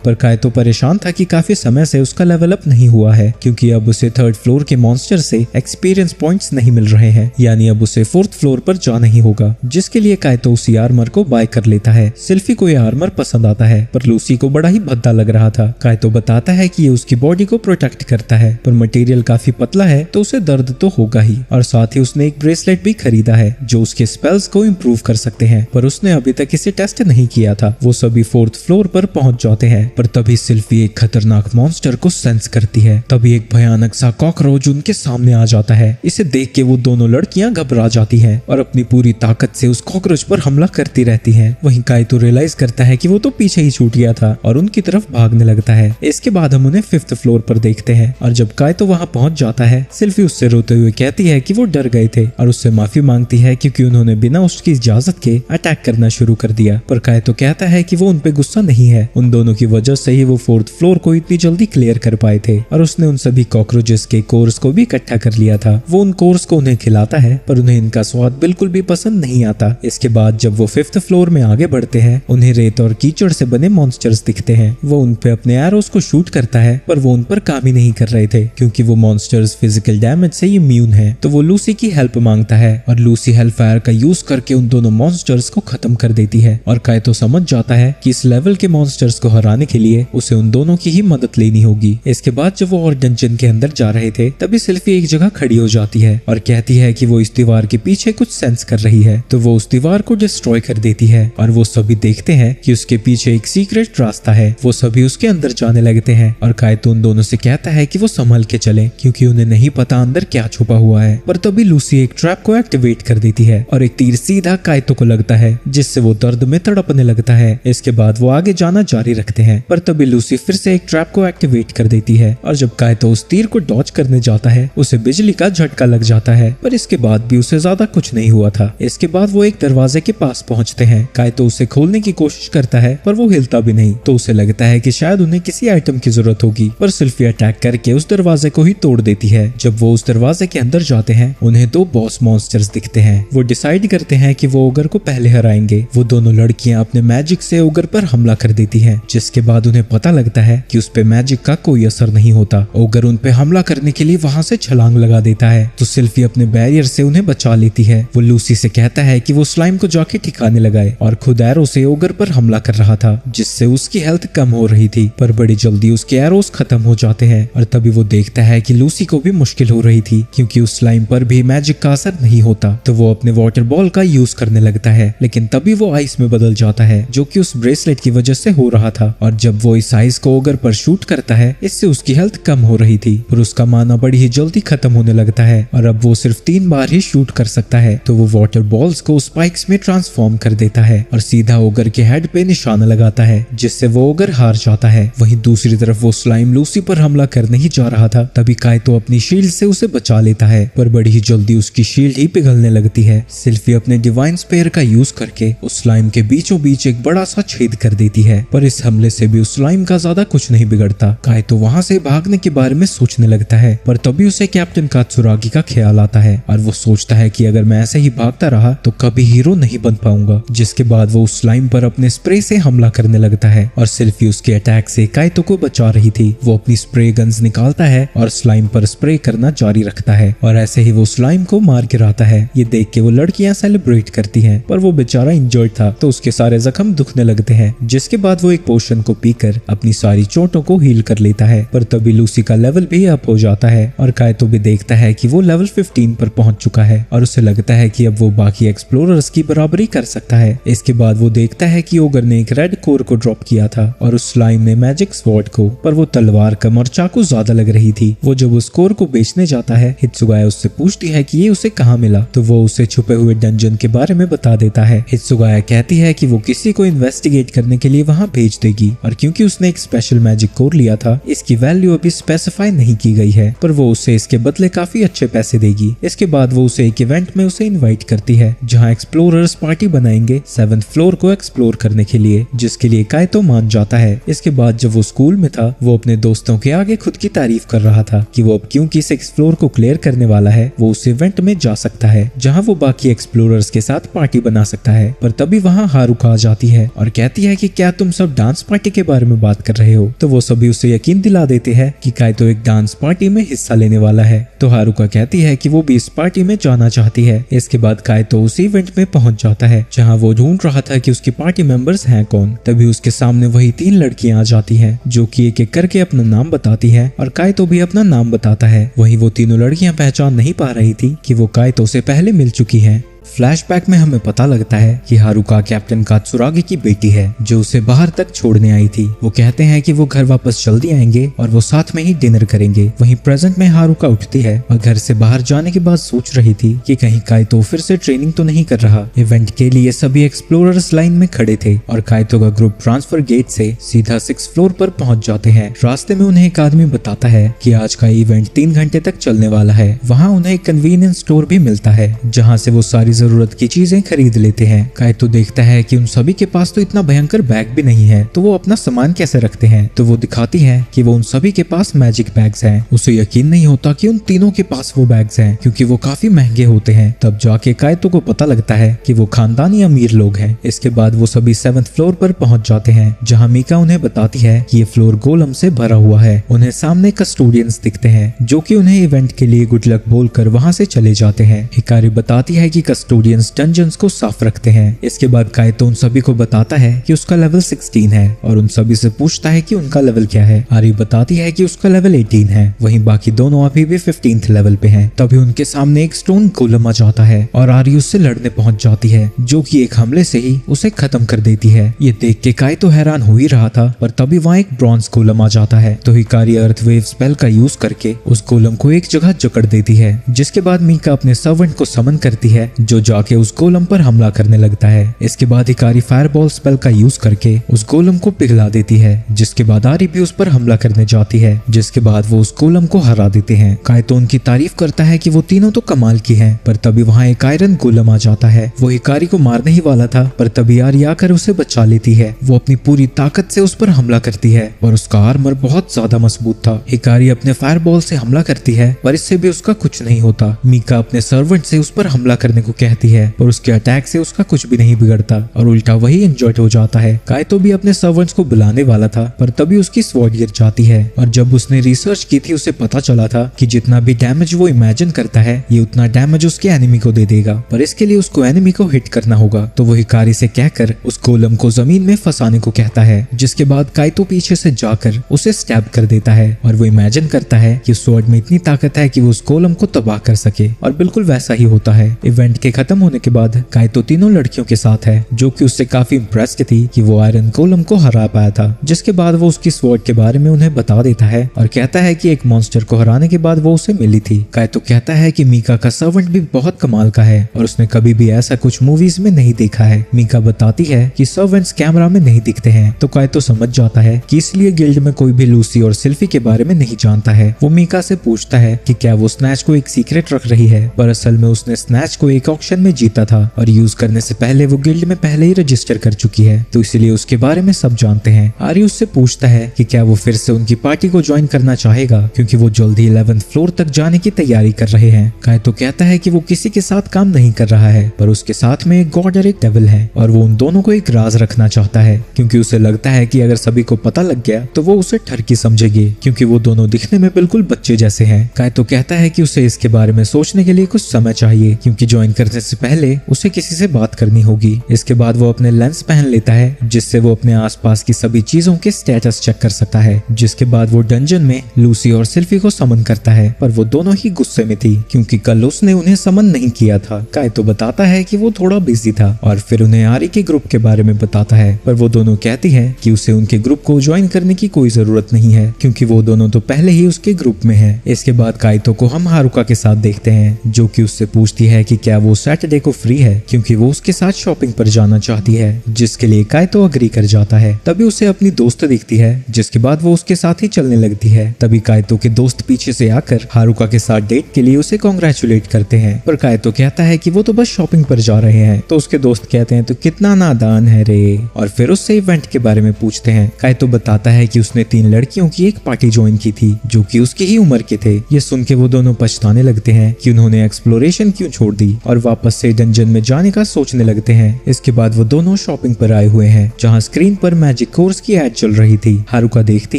पर काइतो परेशान था कि काफी समय से उसका लेवल अप नहीं हुआ है, क्योंकि अब उसे 3rd फ्लोर के मॉन्स्टर से एक्सपीरियंस पॉइंट्स नहीं मिल रहे हैं, यानी अब उसे 4th फ्लोर पर जाना ही होगा, जिसके लिए काइतो उसी आर्मर को बाय कर लेता है। सिल्फी को यह आर्मर पसंद आता है, पर लूसी को बड़ा ही भद्दा लग रहा था। काइतो बताता है कि ये उसकी बॉडी को प्रोटेक्ट करता है, पर मटेरियल काफी पतला है तो उसे दर्द तो होगा ही। और साथ ही उसने एक ब्रेसलेट भी खरीदा है जो उसके स्पेल्स को इम्प्रूव कर सकते हैं, पर उसने अभी तक इसे टेस्ट नहीं किया था। वो सभी 4th फ्लोर पर पहुंच जाते हैं, पर तभी सिल्फी एक खतरनाक मॉन्स्टर को सेंस करती है। तभी एक भयानक सा कॉकरोच उनके सामने आ जाता है। इसे देख के वो दोनों लड़कियां घबरा जाती हैं और अपनी पूरी ताकत से उस कॉकरोच पर हमला करती रहती हैं। वहीं काइतो रियलाइज करता है कि वो तो पीछे ही छूट गया था और उनकी तरफ भागने लगता है। इसके बाद हम उन्हें 5th फ्लोर पर देखते हैं और जब काइतो वहां पहुंच जाता है, सिल्फी उससे रोते हुए कहती है कि वो डर गए थे और उससे माफी मांगती है क्योंकि उन्होंने बिना उसकी इजाजत के अटैक करना शुरू कर दिया। पर काइतो कहता है कि वो उन पे गुस्सा नहीं है, उन दोनों की वजह से ही वो 4th फ्लोर को इतनी जल्दी क्लियर कर पाए थे और उसने उन सभी कॉकरोचेस के कोर्स को भी इकट्ठा कर लिया था। वो उन कोर्स को उन्हें खिलाता है, पर उन्हें इनका स्वाद बिल्कुल भी पसंद नहीं आता। इसके बाद जब वो 5th फ्लोर में आगे बढ़ते हैं, उन्हें रेत और कीचड़ से बने मॉन्स्टर्स दिखते हैं। वो उन पे अपने एरोस को शूट करता है, पर वो उन पर काम ही नहीं कर रहे थे क्योंकि वो मॉन्स्टर्स फिजिकल डैमेज से इम्यून है। तो वो लूसी की हेल्प मांगता है और लूसी हेलफायर का यूज करके उन दोनों मॉन्स्टर्स को खत्म कर देती है। और काइतो समझ जाता है कि इस लेवल के मॉन्स्टर्स को हराने के लिए उसे उन दोनों की ही मदद लेनी होगी। इसके बाद जब वो और डंजन के अंदर जा रहे थे, तभी सिल्फी एक जगह खड़ी हो जाती है और कहती है कि वो इस दीवार के पीछे कुछ सेंस कर रही है। तो वो उस दीवार को डिस्ट्रॉय कर देती है और वो सभी देखते हैं कि उसके पीछे एक सीक्रेट रास्ता है। वो सभी उसके अंदर जाने लगते हैं और काइतो उन दोनों से कहता है कि वो संभल के चलें क्योंकि उन्हें नहीं पता अंदर क्या छुपा हुआ है। पर तभी लूसी एक ट्रैप को एक्टिवेट कर देती है और एक तीर सीधा काइतो को लगता है, जिससे वो दर्द में तड़पने लगता है। इसके बाद वो आगे जाना जारी रखते हैं, पर तभी लूसी फिर से एक ट्रैप को एक्टिवेट कर देती है और जब काइतो उस तीर को डॉज करने जाता है, उसे बिजली का झटका लग जाता है, पर इसके बाद भी उसे ज्यादा कुछ नहीं हुआ था। इसके बाद वो एक दरवाजे के पास पहुंचते हैं। काइतो उसे खोलने की कोशिश करता है, पर वो हिलता भी नहीं। तो उसे लगता है कि शायद उन्हें किसी आइटम की जरूरत होगी, पर सिल्फी अटैक करके उस दरवाजे को ही तोड़ देती है। जब वो उस दरवाजे के अंदर जाते हैं, उन्हें 2 बॉस मॉन्स्टर्स दिखते हैं। वो डिसाइड करते हैं कि वो ओगर को पहले हराएंगे। वो दोनों लड़कियां अपने मैजिक से ओगर पर हमला कर देती हैं, जिसके बाद उन्हें पता लगता है कि उस पे मैजिक का कोई असर नहीं होता। ओगर उन पे हमला करने के लिए वहां से छलांग लगा देता है, तो सिल्फी अपने बैरियर से उन्हें बचा लेती है। वो लूसी से कहता है कि वो स्लाइम को जाके ठिकाने लगाए और खुद एरो से ओगर पर हमला कर रहा था, जिससे उसकी हेल्थ कम हो रही थी। पर बड़ी जल्दी उसके एरोस खत्म हो जाते हैं और तभी वो देखता है कि लूसी को भी मुश्किल हो रही थी क्योंकि उस स्लाइम पर भी मैजिक का असर नहीं होता। तो वो अपने वाटर बॉल का यूज करने लगता है, लेकिन तभी वो आइस में बदल जाता है, जो कि उस ब्रेसलेट की वजह से हो रहा था। और जब वो इस आइस को ओगर पर शूट करता है, इससे उसकी हेल्थ कम हो रही थी, पर उसका माना बड़ी ही जल्दी खत्म होने लगता है और अब वो सिर्फ 3 बार ही शूट कर सकता है। तो वो वाटर बॉल्स को स्पाइक्स में ट्रांसफॉर्म कर देता है और सीधा ओगर के हेड पे निशाना लगाता है, जिससे वो ओगर हार जाता है। वहीं दूसरी तरफ वो स्लाइम लूसी पर हमला करने ही जा रहा था, तभी काइतो अपनी शील्ड से उसे बचा लेता है, पर बड़ी ही जल्दी उसकी शील्ड ही पिघलने लगती है। सिल्फी अपने डिवाइन स्पेयर का यूज करके उस स्लाइम के बीचों बीच एक बड़ा सा छेद कर देती है, पर इस हमले से भी उस स्लाइम का ज्यादा कुछ नहीं बिगड़ता। काइतो वहां से भागने के बारे में सोचने लगता है, पर तभी उसे कैप्टन कात्सुरागी का ख्याल आता है और वो सोचता है कि अगर मैं ऐसे ही भागता रहा तो कभी हीरो नहीं बन पाऊंगा। जिसके बाद वो उस स्लाइम पर अपने स्प्रे से हमला करने लगता है और सिल्फी उसके अटैक से काइतो को बचा रही थी। वो अपनी स्प्रे गन्स निकालता है और स्लाइम पर स्प्रे करना जारी रखता है और ऐसे ही वो स्लाइम को मार गिराता है। ये देख के वो लड़कियां सेलिब्रेट करती हैं, पर वो बेचारा इंजर्ड था तो उसके सारे जख्म दुखने लगते हैं। जिसके बाद वो एक पोशन को पीकर अपनी सारी चोटों को हील कर लेता है, पर तभी लूसी का लेवल भी अप हो जाता है और काइतो भी देखता है कि वो लेवल 15 पर पहुंच चुका है और उसे लगता है कि अब वो बाकी एक्सप्लोरर्स की बराबरी कर सकता है। इसके बाद वो देखता है कि ओगर ने एक रेड कोर को ड्रॉप किया था और उस स्लाइम ने मैजिक स्वॉर्ड को, पर वो तलवार कम और चाकू ज्यादा लग रही थी। वो जब उस कोर को बेचने जाता है, हित्सुगाया उससे पूछती है कि ये उसे कहाँ मिला, तो वो उसे छुपे हुए डंजन के बारे में बता देता है। हित्सुगाया कहती है कि वो किसी को इन्वेस्टिगेट करने के लिए वहाँ भेज देगी और क्योंकि उसने एक स्पेशल मैजिक कोर लिया था, इसकी वैल्यू अभी स्पेसिफाई स्पेसिफाई नहीं की गई है, पर वो उसे इसके बदले काफी अच्छे पैसे देगी। इसके बाद वो उसे एक इवेंट में उसे इनवाइट करती है जहाँ एक्सप्लोरर्स पार्टी बनाएंगे 7th फ्लोर को एक्सप्लोर करने के लिए, जिसके लिए काइतो मान जाता है। इसके बाद जब वो स्कूल में था, वो अपने दोस्तों के आगे खुद की तारीफ कर रहा था कि वो अब क्योंकि 6th फ्लोर को क्लियर करने वाला है, वो उस इवेंट में जा सकता है जहाँ वो बाकी एक्सप्लोरर्स के साथ पार्टी बना सकता है। पर तभी वहाँ हारुका आ जाती है और कहती है कि क्या तुम सब डांस पार्टी के बारे में बात कर रहे हो। तो वो सभी उसे यकीन दिला देते हैं कि काइतो एक डांस पार्टी में हिस्सा लेने वाला है। तो हारुका कहती है कि वो भी इस पार्टी में जाना चाहती है। इसके बाद काइतो उसी इवेंट में पहुंच जाता है जहां वो ढूंढ रहा था कि उसकी पार्टी मेंबर्स हैं कौन। तभी उसके सामने वही 3 लड़कियां आ जाती हैं जो कि एक एक करके अपना नाम बताती है और काइतो भी अपना नाम बताता है। वहीं वो तीनों लड़कियां पहचान नहीं पा रही थी कि वो काइतो से पहले मिल चुकी हैं। फ्लैशबैक में हमें पता लगता है कि हारुका कैप्टन कात्सुरागी की बेटी है जो उसे बाहर तक छोड़ने आई थी। वो कहते हैं कि वो घर वापस जल्दी आएंगे और वो साथ में ही डिनर करेंगे। वहीं प्रेजेंट में हारुका उठती है और घर से बाहर जाने के बाद सोच रही थी कि कहीं काइतो फिर से ट्रेनिंग तो नहीं कर रहा। इवेंट के लिए सभी एक्सप्लोरर्स लाइन में खड़े थे और काइतो का ग्रुप ट्रांसफर गेट से सीधा 6th फ्लोर पर पहुंच जाते हैं। रास्ते में उन्हें एक आदमी बताता है कि आज का इवेंट 3 घंटे तक चलने वाला है। वहाँ उन्हें एक कन्वीनियंस स्टोर भी मिलता है जहाँ से वो सारी जरूरत की चीजें खरीद लेते हैं। काइतो देखता है कि उन सभी के पास तो इतना भयंकर बैग भी नहीं है, तो वो अपना सामान कैसे रखते हैं। तो वो दिखाती है कि वो उन सभी के पास मैजिक बैग्स हैं। उसे यकीन नहीं होता कि उन तीनों के पास वो बैग्स हैं क्योंकि वो काफी महंगे होते हैं। तब जाके काइतो को पता लगता है कि वो खानदानी अमीर लोग हैं। इसके बाद वो सभी 7th फ्लोर पर पहुंच जाते हैं जहाँ मीका उन्हें बताती है कि ये फ्लोर गोलम से भरा हुआ है। उन्हें सामने कस्टोडियंस दिखते हैं जो कि उन्हें इवेंट के लिए गुड लक बोलकर वहाँ से चले जाते हैं। हिकारी बताती है कि कस्टोडियंस डंजन्स को साफ रखते हैं। इसके बाद काइतो उन सभी को बताता है कि उसका लेवल 16 है और उन सभी से पूछता है कि उनका लेवल क्या है। आरी बताती है कि उसका लेवल 18 है। वहीं बाकी दोनों अभी भी 15th लेवल पे हैं। तभी उनके सामने एक स्टोन गोलम आ जाता है और आरी उससे लड़ने पहुंच जाती है जो कि एक हमले से ही उसे खत्म कर देती है। ये देख के काइतो हैरान हो ही रहा था, पर तभी वहाँ एक ब्रॉन्ज गोलम आ जाता है। तो हिकारी अर्थ वेव स्पेल का यूज करके उस गोलम को एक जगह जकड़ देती है। जिसके बाद मीका अपने सर्वेंट को समन करती है जो जाके उस गोलम पर हमला करने लगता है। इसके बाद हिकारी फायरबॉल स्पेल का यूज करके उस गोलम को पिघला देती है। जिसके बाद आरी भी उस पर हमला करने जाती है। जिसके बाद वो उस गोलम को हरा देते हैं। काइतो उनकी तारीफ करता है कि वो तीनों तो कमाल की हैं, पर तभी वहाँ एक आयरन गोलम आ जाता है। वो हिकारी को मारने ही वाला था, पर तभी आरी आकर उसे बचा लेती है। वो अपनी पूरी ताकत से उस पर हमला करती है और उसका आर्मर बहुत ज्यादा मजबूत था। हिकारी अपने फायरबॉल से हमला करती है, पर इससे भी उसका कुछ नहीं होता। मीका अपने सर्वेंट से उस पर हमला करने को कहती है, पर उसके अटैक से उसका कुछ भी नहीं बिगड़ता और उल्टा वही इंजर्ड हो जाता है। काइतो भी अपने सर्वेंट्स को बुलाने वाला था, पर तभी उसकी स्वॉर्ड गिर जाती है और जब उसने रिसर्च की थी उसे पता चला था कि जितना भी डैमेज वो इमेजिन करता है ये उतना डैमेज उसके एनिमी को दे देगा, पर इसके लिए उसको एनिमी को हिट करना होगा। तो वो हिकारी से कहकर उस गोलम को जमीन में फंसाने को कहता है। जिसके बाद काइतो पीछे से जाकर उसे स्टैब कर देता है और वो इमेजिन करता है कि स्वॉर्ड में इतनी ताकत है कि वो उस गोलम को तबाह कर सके, और बिल्कुल वैसा ही होता है। इवेंट के खत्म होने के बाद काइतो तीनों लड़कियों के साथ है जो कि उससे काफी इम्प्रेस्ड थी कि वो आयरन गोलम को हरा पाया था। जिसके बाद वो उसकी स्वॉर्ड के बारे में उन्हें बता देता है और कहता है कि एक मॉन्स्टर को हराने के बाद वो उसे मिली थी। काइतो कहता है कि मीका का सर्वेंट भी बहुत कमाल का है और उसने कभी भी ऐसा कुछ मूवीज में नहीं देखा है। मीका बताती है कि सर्वेंट्स कैमरा में नहीं दिखते हैं, तो काइतो समझ जाता है कि इसलिए गिल्ड में कोई भी लूसी और सिल्फी के बारे में नहीं जानता है। वो मीका से पूछता है कि क्या वो स्नैच को एक सीक्रेट रख रही है, पर असल में उसने स्नैच को एक ऑक्शन में जीता था और यूज करने से पहले वो गिल्ड में पहले ही रजिस्टर कर चुकी है, तो इसलिए उसके बारे में सब जानते हैं। आरी उससे पूछता है कि क्या वो फिर से उनकी पार्टी को ज्वाइन करना चाहेगा क्योंकि वो जल्द ही 11th फ्लोर तक जाने की तैयारी कर रहे हैं। काइतो कहता है कि वो किसी के साथ काम नहीं कर रहा है, पर उसके साथ में एक गॉड और एक डेविल है और वो उन दोनों को एक राज रखना चाहता है क्योंकि उसे लगता है कि अगर सभी को पता लग गया तो वो उसे ठरकी समझेगी क्योंकि वो दोनों दिखने में बिल्कुल बच्चे जैसे हैं। काइतो कहता है कि उसे इसके बारे में सोचने के लिए कुछ समय चाहिए क्योंकि ज्वाइन करने से पहले उसे किसी से बात करनी होगी। इसके बाद वो अपने लेंस पहन लेता है जिससे वो अपने आसपास की सभी चीजों के स्टेटस चेक कर सकता है। जिसके बाद वो डंजन में लूसी और सिल्फी को समन करता है, पर वो दोनों ही गुस्से में थी क्योंकि कल उसने उन्हें समन नहीं किया था। काइतो बताता है कि वो थोड़ा बिजी था और फिर उन्हें आरी के ग्रुप के बारे में बताता है, पर वो दोनों कहती है कि उसे उनके ग्रुप को ज्वाइन करने की कोई जरूरत नहीं है क्योंकि वो दोनों तो पहले ही उसके ग्रुप में है। इसके बाद काइतो को हम हारुका के साथ देखते हैं जो कि उससे पूछती है कि क्या वो सैटरडे को फ्री है क्योंकि वो उसके साथ शॉपिंग पर जाना चाहती है, जिसके लिए काइतो अग्री कर जाता है। तभी उसे अपनी दोस्त दिखती है, जिसके बाद वो उसके साथ ही चलने लगती है। तभी काइतो के दोस्त पीछे से आकर हारुका के साथ डेट के लिए उसे कांग्रेचुलेट करते हैं, पर काइतो कहता है कि वो तो बस शॉपिंग पर जा रहे हैं। तो उसके दोस्त कहते हैं तो कितना नादान है रे, और फिर उससे इवेंट के बारे में पूछते हैं। काइतो बताता है कि उसने 3 लड़कियों की एक पार्टी ज्वाइन की थी जो कि उसकी ही उम्र के थे। ये सुन के वो दोनों पछताने लगते हैं कि उन्होंने एक्सप्लोरेशन क्यों छोड़ दी और वापस से डंजन में जाने का सोचने लगते हैं। इसके बाद वो दोनों शॉपिंग पर आए हुए हैं, जहाँ स्क्रीन पर मैजिक कोर्स की एड चल रही थी। हारुका देखती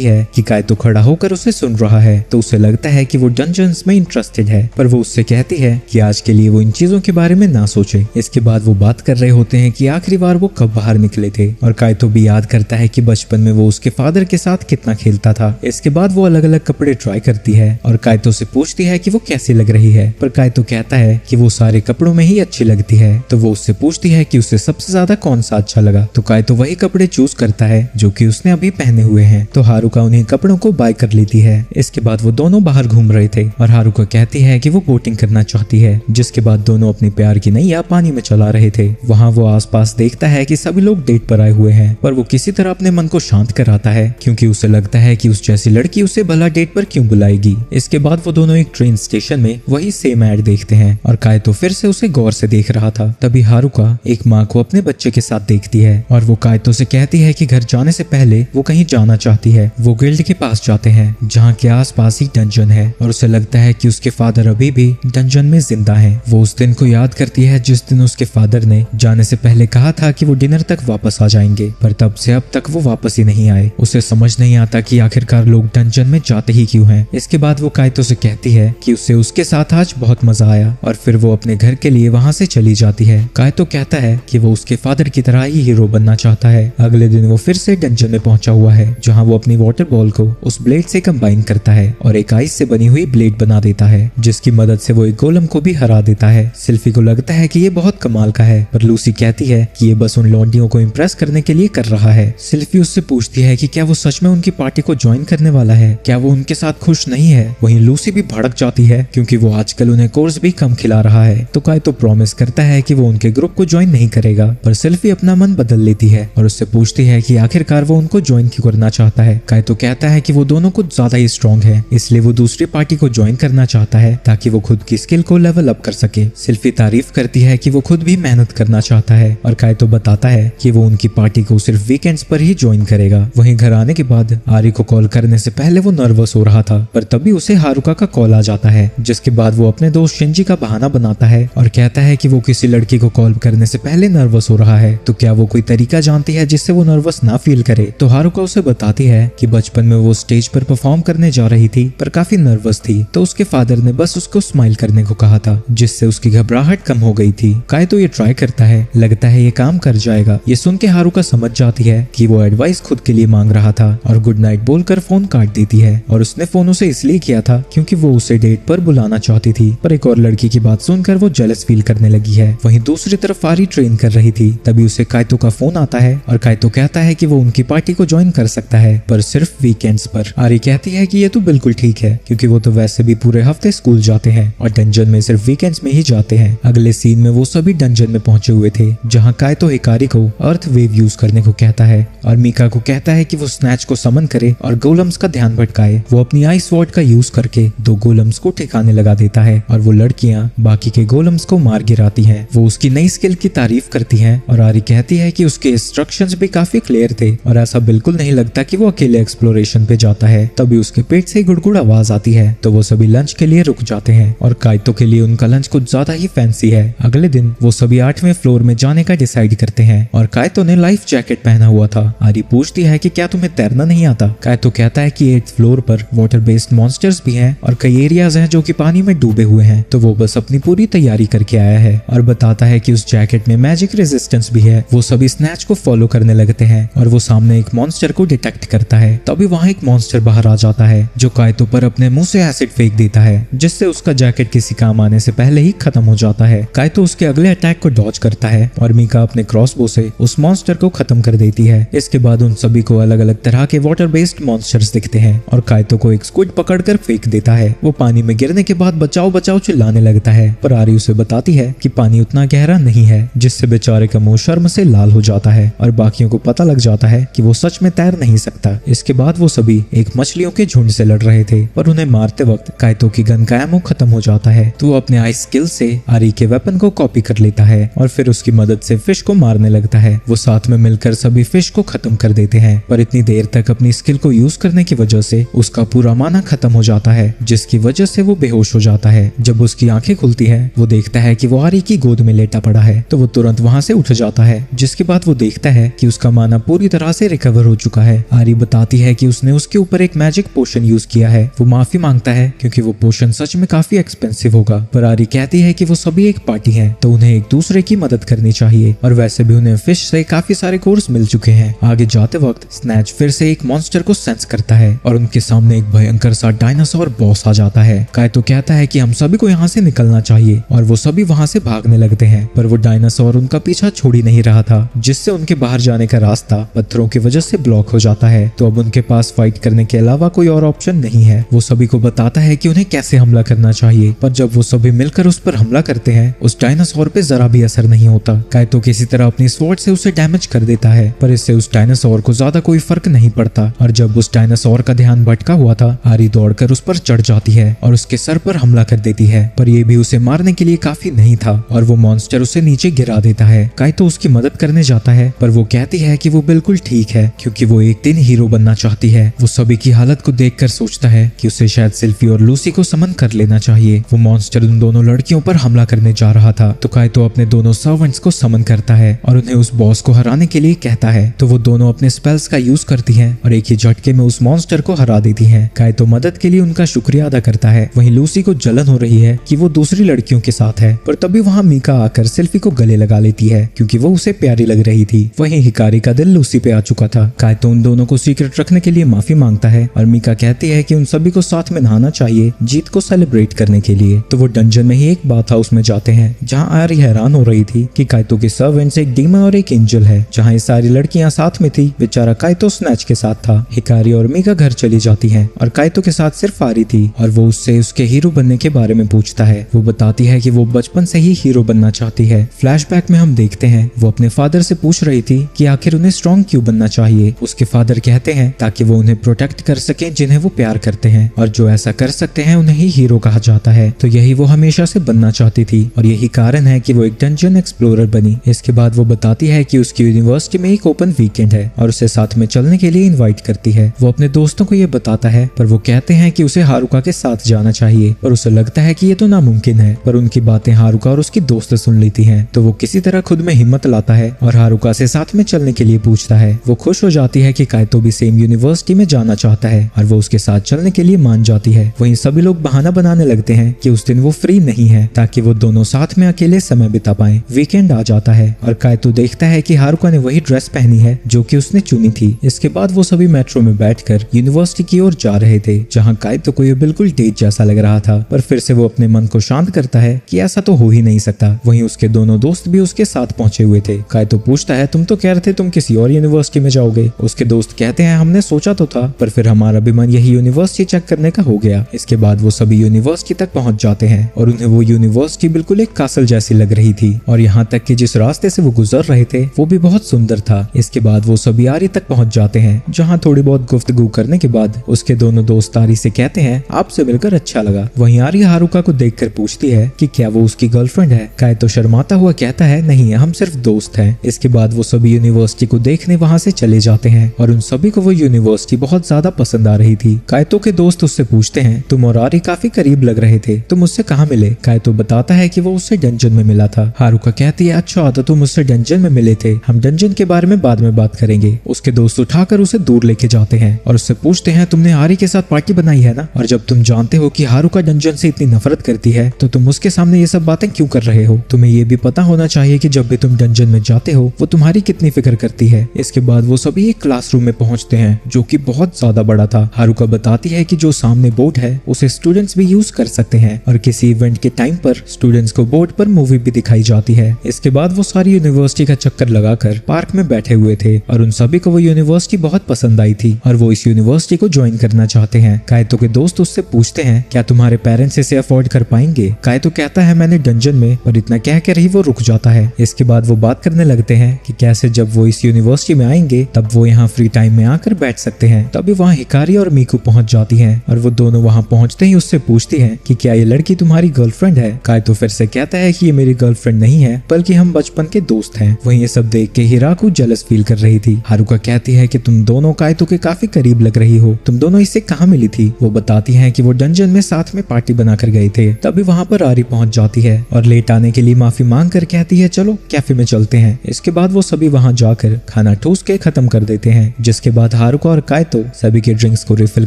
है कि काइतो खड़ा होकर उसे सुन रहा है, तो उसे लगता है कि वो डंजन्स में इंटरेस्टेड है, पर वो उससे कहती है कि आज के लिए वो इन चीजों के बारे में ना सोचे। इसके बाद वो बात कर रहे होते हैं कि आखिरी बार वो कब बाहर निकले थे, और काइतो भी याद करता है कि बचपन में वो उसके फादर के साथ कितना खेलता था। इसके बाद वो अलग अलग कपड़े ट्राई करती है और काइतो से पूछती है कि वो कैसी लग रही है, पर काइतो कहता है कि वो सारे कपड़ों में ही अच्छी लगती है। तो वो उससे पूछती है कि उसे सबसे ज्यादा कौन सा अच्छा लगा, तो काइतो वही कपड़े चूज करता है जो कि उसने अभी पहने हुए हैं। तो हारुका उन्हीं कपड़ों को बाय कर लेती है। इसके बाद वो दोनों बाहर घूम रहे थे और हारुका कहती है कि वो बोटिंग करना चाहती है, जिसके बाद दोनों अपने प्यार की नैया पानी में चला रहे थे। वहाँ वो आसपास देखता है कि सभी लोग डेट पर आए हुए हैं, पर वो किसी तरह अपने मन को शांत कराता है क्योंकि उसे लगता है कि उस जैसी लड़की उसे भला डेट पर क्यों बुलाएगी। इसके बाद वो दोनों एक ट्रेन स्टेशन में वही सेम ऐड देखते हैं और काइतो फिर से उसे गौर से देख रहा था। तभी हारुका एक माँ को अपने बच्चे के साथ देखती है और वो काइतो से कहती है कि घर जाने से पहले वो कहीं जाना चाहती है। वो गिल्ड के पास जाते हैं जहाँ के आसपास ही डंजन है और उसे लगता है कि उसके फादर अभी भी डंजन में जिंदा हैं। वो उस दिन को याद करती है जिस दिन उसके फादर ने जाने से पहले कहा था कि वो डिनर तक वापस आ जाएंगे, पर तब से अब तक वो वापस ही नहीं आए। उसे समझ नहीं आता कि आखिरकार लोग डंजन में जाते ही क्यों हैं। इसके बाद वो काइतो से कहती है कि उसे उसके साथ आज बहुत मजा आया और फिर वो अपने घर के लिए वहाँ से चली जाती है। काइतो कहता है कि वो उसके फादर की तरह ही हीरो बनना चाहता है। अगले दिन वो फिर से डंजन में पहुंचा हुआ है, जहाँ वो अपनी वाटर बॉल को उस ब्लेड से कंबाइन करता है और एक आइस से बनी हुई ब्लेड बना देता है, जिसकी मदद से वो एक गोलम को भी हरा देता है। सिल्फी को लगता है कि ये बहुत कमाल का है, पर लूसी कहती है कि ये बस उन लौंडियों को इम्प्रेस करने के लिए कर रहा है। सिल्फी उससे पूछती है कि क्या वो सच में उनकी पार्टी को ज्वाइन करने वाला है, क्या वो उनके साथ खुश नहीं है। वहीं लूसी भी भड़क जाती है क्योंकि वो आजकल उन्हें कोर्स भी कम खिला रहा है। तो काइतो प्रॉमिस करता है कि वो उनके ग्रुप को ज्वाइन नहीं करेगा, पर सिल्फी अपना मन बदल लेती है और उससे पूछती है कि आखिरकार वो उनको ज्वाइन क्यों करना चाहता है। काइतो कहता है कि वो दोनों कुछ ज्यादा ही स्ट्रॉन्ग है, इसलिए वो दूसरी पार्टी को ज्वाइन करना चाहता है ताकि वो खुद की स्किल को लेवल अप कर सके। सिल्फी तारीफ करती है कि वो खुद भी मेहनत करना चाहता है और काइतो बताता है कि वो उनकी पार्टी को सिर्फ वीकेंड्स पर ही ज्वाइन करेगा। वहीं घर आने के बाद आरी को कॉल करने से पहले वो नर्वस हो रहा था, पर तभी उसे हारुका का कॉल आ जाता है, जिसके बाद वो अपने दोस्त शिंजी का बहाना बनाता है और कहता है कि वो किसी लड़की को कॉल करने से पहले नर्वस हो रहा है, तो क्या वो कोई तरीका जानती है जिससे वो नर्वस ना फील करे। तो हारुका उसे बताती है कि बचपन में वो स्टेज पर परफॉर्म करने जा रही थी पर काफी नर्वस थी, तो उसके फादर ने बस उसको स्माइल करने को कहा था, जिससे उसकी घबराहट कम हो गई थी। काइतो ये ट्राई करता है, लगता है ये काम कर जाएगा। ये सुन के हारुका समझ जाती है कि वो एडवाइस खुद के लिए मांग रहा था और गुड नाइट बोलकर फोन काट देती है। और उसने फोन उसे इसलिए किया था क्योंकि वो उसे डेट पर बुलाना चाहती थी, पर एक और लड़की की बात सुनकर वो जेलस फील करने लगी है। वहीं दूसरी तरफ आरी ट्रेन कर रही थी, तभी उसे काइतो का फोन आता है और काइतो कहता है कि वो उनकी पार्टी को ज्वाइन कर सकता है, पर सिर्फ वीकेंड्स पर। आरी कहती है कि ये तो बिल्कुल ठीक है क्योंकि वो तो वैसे भी पूरे हफ्ते स्कूल जाते हैं और डंजन में सिर्फ वीकेंड्स में ही जाते हैं। अगले सीन में वो सभी डंजन में पहुंचे हुए थे, जहाँ काइतो हिकारी को अर्थ वेव यूज करने को कहता है और मीका को कहता है कि वो स्नैच को समन करे और गोलम्स का ध्यान भटकाए। वो अपनी आइस वॉर्ड का यूज करके 2 गोलम्स को ठिकाने लगा देता है और वो लड़कियां बाकी के गोलम्स को मार गिराती हैं। वो उसकी नई स्किल की तारीफ करती हैं और आरी कहती है कि उसके इंस्ट्रक्शंस भी काफी क्लियर थे और ऐसा बिल्कुल नहीं लगता कि वो अकेले एक्सप्लोरेशन पे जाता है। तभी उसके पेट से गुड़गुड़ आवाज आती है, तो वो सभी लंच के लिए रुक जाते हैं और काइतो के लिए उनका लंच कुछ ज्यादा ही फैंसी है। अगले दिन वो सभी 8वें फ्लोर में जाने का डिसाइड करते हैं और काइतो ने लाइफ जैकेट पहना हुआ था। आरी पूछती है कि क्या तुम्हें तैरना नहीं आता। काइतो कहता है कि 8th फ्लोर पर वाटर बेस्ड मॉन्स्टर्स भी हैं और कई एरियाज हैं जो कि पानी में डूबे हुए हैं, तो वो बस अपनी पूरी तैयारी करके आया है और बताता है कि उस जैकेट में मैजिक रेजिस्टेंस भी है। वो सभी स्नैच को फॉलो करने लगते हैं और वो सामने एक मॉन्स्टर को डिटेक्ट करता है। तभी वहाँ एक मॉन्स्टर बाहर आ जाता है जो काइतो पर अपने मुंह से एसिड फेंक देता है, जिससे उसका जैकेट किसी काम आने से पहले ही खत्म हो जाता है। काइतो उसके अगले अटैक को डॉज करता है और मीका अपने क्रॉसबो से उस मॉन्स्टर को खत्म कर देती है। इसके बाद उन सभी को अलग अलग तरह के वाटर बेस्ड मॉन्स्टर्स दिखते हैं और काइतो को एक स्क्विड पकड़कर फेंक देता है। वो पानी में गिरने के बाद बचाओ बचाओ चिल्लाने लगता है, पर आरी उसे बताती है कि पानी उतना गहरा नहीं है, जिससे बेचारे का मुंह शर्म से लाल हो जाता है और बाकियों को पता लग जाता है कि वो सच में तैर नहीं सकता। इसके बाद वो सभी एक मछलियों के झुंड से लड़ रहे थे, पर उन्हें मारते वक्त काइतो की गन का एमो खत्म हो जाता है, तो वो अपने आइस स्किल से आरी के वेपन को कॉपी कर लेता है और फिर उसकी मदद से फिश को मारने लगता है। वो साथ में मिलकर सभी फिश को खत्म कर देते हैं, पर इतनी देर तक अपनी स्किल को यूज करने की वजह से उसका पूरा माना खत्म हो जाता है, जिसकी वजह से वो बेहोश हो जाता है। जब उसकी आंखें खुलती है, वो देखता है कि वो आरी की गोद में लेटा पड़ा है, तो वो तुरंत वहां से उठ जाता है। जिसके बाद वो देखता है कि उसका माना पूरी तरह से रिकवर हो चुका है। आरी बताती है कि उसने उसके ऊपर एक मैजिक पोशन यूज किया है। वो माफी मांगता है क्योंकि वो पोशन सच में काफी एक्सपेंसिव होगा, पर आरी कहती है कि वो सभी एक पार्टी है, तो उन्हें एक दूसरे की मदद करनी चाहिए और वैसे भी उन्हें फिश से काफी सारे कोर्स मिल चुके हैं। आगे जाते वक्त स्नैच फिर से एक मॉन्स्टर को सेंस करता है और उनके सामने एक भयंकर सा डायनासोर बॉस आ जाता है। काइतो कहता है कि हम सभी को यहाँ से निकलना चाहिए और वो सभी वहाँ से भागने लगते हैं, पर वो डायनासोर उनका पीछा छोड़ ही नहीं रहा था, जिससे उनके बाहर जाने का रास्ता पत्थरों की वजह से ब्लॉक हो जाता है। तो अब उनके पास फाइट करने के अलावा कोई और ऑप्शन नहीं है। वो सभी को बताता है कि उन्हें कैसे हमला करना चाहिए, पर जब वो सभी मिलकर उस पर हमला करते हैं, उस डायनासोर पे जरा भी असर नहीं होता। काइतो किसी तरह अपनी स्वॉर्ड से उसे डैमेज कर देता है, पर इससे उस डायनासोर को ज्यादा कोई फर्क नहीं पड़ता। और जब उस डायनासोर का ध्यान भटका हुआ था, आरी दौड़कर उस पर चढ़ जाती है और उसके सर पर हमला कर देती है, पर ये भी उसे मारने के लिए काफी नहीं था और वो मॉन्स्टर उसे नीचे गिरा देता है। काइतो उसकी मदद करने जाता है, पर वो कहती है कि वो बिल्कुल ठीक है क्योंकि वो एक दिन हीरो बनना चाहती है। वो सभी की हालत को देखकर सोचता है कि उसे शायद सिल्फी और लूसी को समन कर लेना चाहिए। वो मॉन्स्टर उन दोनों लड़कियों पर हमला करने जा रहा था, तो काइतो अपने दोनों सर्वेंट्स को समन करता है और उन्हें उस बॉस को हराने के लिए कहता है। तो वो दोनों अपने स्पेल्स का यूज करती हैं और एक ही झटके में उस मॉन्स्टर को हरा देती हैं। काइतो मदद के लिए उनका शुक्रिया अदा करता है। वहीं लूसी को जलन हो रही है कि वो दूसरी लड़कियों के साथ है, पर तभी वहाँ मीका आकर सिल्फी को गले लगा लेती है क्योंकि वो उसे प्यारी लग रही थी। वहीं हिकारी का दिल लूसी पे आ चुका था। काइतो उन दोनों को सीक्रेट रखने के लिए माफी मांगता है और मीका कहती है कि उन सभी को साथ में नहाना चाहिए जीत को सेलिब्रेट करने के लिए। तो वो डंजन में ही एक बाथ हाउस में जाते हैं, जहाँ आरी हैरान हो रही थी कि काइतो के सर्वेंट्स एक डीमन और एक एंजल है। जहाँ ये सारी लड़कियां साथ में थी, बेचारा काइतो स्नैच के साथ था। हिकारी और मीका घर चली जाती हैं और काइतो के साथ सिर्फ आरी थी और वो उससे उसके हीरो बनने के बारे में पूछता है। वो बताती है कि वो बचपन से ही हीरो बनना चाहती है। फ्लैशबैक में हम देखते हैं वो अपने फादर से पूछ रही थी कि आखिर उन्हें स्ट्रॉन्ग क्यों बनना चाहिए। उसके फादर कहते हैं ताकि वो उन्हें प्रोटेक्ट कर सके जिन्हें वो प्यार करते हैं, और जो ऐसा कर सकते हैं उन्हें ही हीरो कहा जाता है। तो यही वो हमेशा से बनना चाहती थी और यही कारण है कि वो एक डंजन एक्सप्लोरर बनी। इसके बाद वो बताती है कि उसकी यूनिवर्सिटी में एक ओपन वीकेंड है और उसे साथ में चलने के लिए इनवाइट करती है। वो अपने दोस्तों को ये बताता है, पर वो कहते हैं कि उसे हारुका के साथ जाना चाहिए, पर उसे लगता है कि ये तो नामुमकिन है। पर उनकी बातें हारुका और उसकी दोस्त सुन लेती हैं, तो वो किसी तरह खुद में हिम्मत लाता है और हारुका से साथ में चलने के लिए पूछता है। वो खुश हो जाती है कि काइतो भी सेम यूनिवर्सिटी में जाना चाहता है और वो उसके साथ चलने के लिए मान जाती है। वहीं सभी लोग बहाना बनाने लगते हैं कि उस दिन वो फ्री नहीं है ताकि वो दोनों साथ में अकेले समय बिता पाएं। वीकेंड आ जाता है और काइतो देखता है कि हारुका ने वही ड्रेस पहनी है जो कि उसने चुनी थी। इसके बाद वो सभी मेट्रो में बैठकर यूनिवर्सिटी की ओर जा रहे थे, जहाँ काइतो को ये बिल्कुल डेट जैसा लग रहा था, पर फिर से वो अपने मन को शांत करता है कि ऐसा तो हो ही नहीं सकता। वहीं उसके दोनों दोस्त भी उसके साथ पहुंचे हुए थे। काइतो पूछता है, तुम तो कह रहे थे तुम किसी और यूनिवर्सिटी में जाओगे। उसके दोस्त कहते हैं, हमने सोचा तो था, पर फिर हमारा भी मन यही यूनिवर्सिटी चेक करने का हो गया। इसके बाद वो सभी यूनिवर्सिटी तक पहुंच जाते हैं और उन्हें वो यूनिवर्सिटी बिल्कुल एक कासल जैसी लग रही थी और यहाँ तक कि जिस रास्ते से वो गुजर रहे थे वो भी बहुत सुंदर था। इसके बाद वो सभी आरी तक पहुंच जाते हैं, जहाँ थोड़ी बहुत गुफ्तगू करने के बाद उसके दोनों दोस्त आरी से कहते हैं, आपसे मिलकर अच्छा लगा। वहीं आरी हारुका को देखकर पूछती है कि क्या वो उसकी गर्लफ्रेंड है। काइतो शर्माता हुआ कहता है, नहीं, हम सिर्फ दोस्त हैं। इसके बाद वो सभी यूनिवर्सिटी को देखने वहाँ से चले जाते हैं और उन सभी को वो यूनिवर्सिटी बहुत ज्यादा पसंद आ रही थी। काइतो के दोस्त उससे पूछते हैं, तुम और आरी काफी करीब लग रहे थे, तुम उससे कहाँ मिले। काइतो बताता है कि वो उससे डंजन में मिला था। हारुका कहती है, अच्छा तो तुम उससे डंजन में मिले थे, हम डंजन के बारे में बाद में बात करेंगे। उसके दोस्त उठाकर उसे दूर लेके जाते हैं और उससे पूछते हैं, तुमने आरी के साथ पार्टी बनाई है ना, और जब तुम जानते हो कि हारुका डंजन से इतनी नफरत करती है तो तुम उसके सामने ये सब बातें क्यों कर रहे हो। तुम्हें ये भी पता होना चाहिए कि जब भी तुम डंजन में जाते हो वो तुम्हारी कितनी फिक्र करती है। इसके बाद वो सभी एक क्लासरूम में पहुंचते हैं जो कि बहुत ज्यादा बड़ा था। हारुका बताती है कि जो सामने बोर्ड है उसे स्टूडेंट्स भी यूज कर सकते हैं और किसी इवेंट के टाइम पर स्टूडेंट्स को बोर्ड पर मूवी भी दिखाई जाती है। इसके बाद वो सारी यूनिवर्सिटी का चक्कर लगाकर पार्क में बैठे हुए थे और उन सभी को वो यूनिवर्सिटी बहुत पसंद आई थी और वो इस यूनिवर्सिटी को ज्वाइन करना चाहते हैं। काइतो के दोस्त उससे पूछते हैं, क्या तुम्हारे पेरेंट्स इसे अफोर्ड कर पाएंगे। काइतो कहता है मैंने डंजन में, और इतना कह कर ही वो रुक जाता है। इसके बाद वो बात करने लगते हैं कि कैसे जब वो इस यूनिवर्सिटी में आएंगे तब वो यहाँ फ्री टाइम में आकर बैठ सकते हैं। तभी वहाँ हिकारी और मीकू पहुंच जाती हैं और वो दोनों वहाँ पहुंचते ही उससे पूछती हैं कि क्या ये लड़की तुम्हारी गर्लफ्रेंड है। काइतो फिर से कहता है कि ये मेरी गर्लफ्रेंड नहीं है बल्कि हम बचपन के दोस्त हैं। वहीं ये सब देख के हिराकू जेलस फील कर रही थी। हारुका कहती है कि तुम दोनों काइतो के काफी करीब लग रही हो, तुम दोनों इससे कहाँ मिली थी। वो बताती है कि वो डंजन में साथ में पार्टी बनाकर गए थे। तभी वहाँ पर आरी पहुंच जाती है और लेट आने के लिए माफी मांग कर कहती है चलो कैफे में चलते हैं। इसके बाद वो सभी वहाँ जाकर खाना ठूस के खत्म कर देते हैं, जिसके बाद हारुका और काइतो सभी के ड्रिंक्स को रिफिल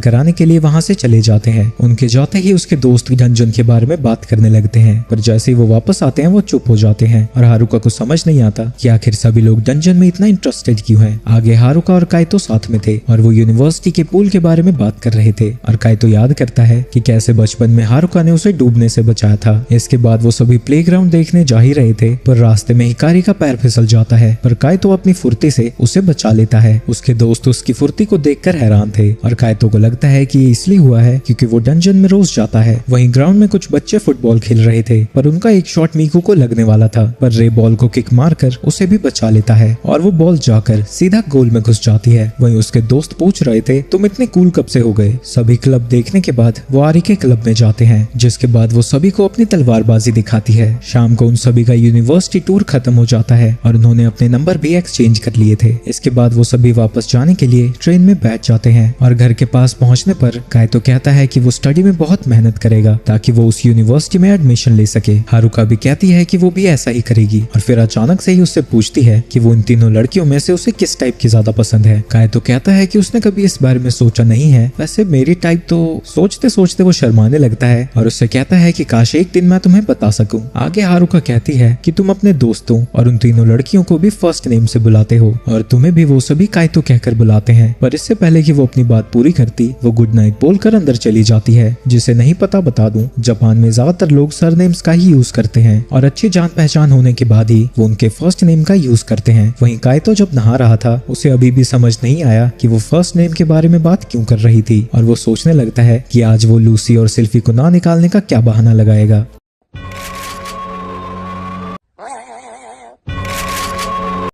कराने के लिए वहाँ से चले जाते हैं। उनके जाते ही उसके दोस्त डंजन के बारे में बात करने लगते हैं, पर जैसे ही वो वापस आते हैं वो चुप हो जाते हैं और हारुका को समझ नहीं आता कि आखिर सभी लोग डंजन में इतना इंटरेस्टेड क्यों हैं। आगे हारुका और काइतो साथ में थे और वो यूनिवर्सिटी के पूल के बारे में बात कर रहे थे और काइतो याद करता है कि कैसे बचपन में हारुका ने उसे डूबने से बचाया था। इसके बाद वो सभी प्लेग्राउंड देखने जा ही रहे थे, पर रास्ते में हिकारी का पैर फिसल जाता है, पर काइतो अपनी फुर्ती से उसे बचा लेता है। उसके दोस्त उसकी फुर्ती को देखकर हैरान थे और काइतो को लगता है कि ये इसलिए हुआ है क्योंकि वो डंजन में रोज जाता है। वहीं ग्राउंड में कुछ बच्चे फुटबॉल खेल रहे थे, पर उनका एक शॉट मीकू को लगने वाला था, पर रे बॉल को किक मारकर उसे भी बचा लेता है और वो बॉल जाकर सीधा गोल में घुस जाती है। वहीं उसके दोस्त पूछ रहे थे तुम इतने कूल कब से हो गए। सभी क्लब देखने के बाद वो आरी के क्लब में जाते हैं, जिसके बाद वो सभी को अपनी तलवारबाजी दिखाती है। शाम को उन सभी का यूनिवर्सिटी टूर खत्म हो जाता है और उन्होंने अपने नंबर भी एक्सचेंज कर लिए थे। इसके बाद वो सभी वापस जाने के लिए ट्रेन में बैठ जाते हैं और घर के पास पहुंचने पर काइतो कहता है कि वो स्टडी में बहुत मेहनत करेगा ताकि वो उस यूनिवर्सिटी में एडमिशन ले सके। हारुका भी कहती है कि वो भी ऐसा ही करेगी और फिर अचानक से ही उससे पूछती है कि वो इन तीनों लड़कियों में से उसे किस टाइप की ज्यादा पसंद है। काइतो कहता है कि उसने कभी इस बारे में सोचा नहीं है, वैसे मेरी टाइप तो। सोचते सोचते वो शर्माने लगता है और उससे कहता है कि काश एक दिन मैं तुम्हें बता सकूं। आगे हारुका कहती है कि तुम अपने दोस्तों और उन तीनों लड़कियों को भी फर्स्ट नेम से बुलाते हो और तुम्हें भी वो सभी काइतो कहकर बुलाते हैं, पर इससे पहले कि वो अपनी बात पूरी करती वो गुड नाइट बोलकर अंदर चली जाती है। जिसे नहीं पता बता दूं, जापान में ज्यादातर लोग सरनेम्स का ही यूज करते हैं और अच्छी जान पहचान होने के बाद ही वो उनके फर्स्ट नेम का यूज करते हैं। वहीं काइतो जब नहा रहा था उसे अभी भी समझ नहीं आया कि वो फर्स्ट नेम के बारे में बात क्यों कर रही थी और वो सोचने लगता है कि आज वो लूसी और सिल्फी को ना निकालने का क्या बहाना लगाएगा।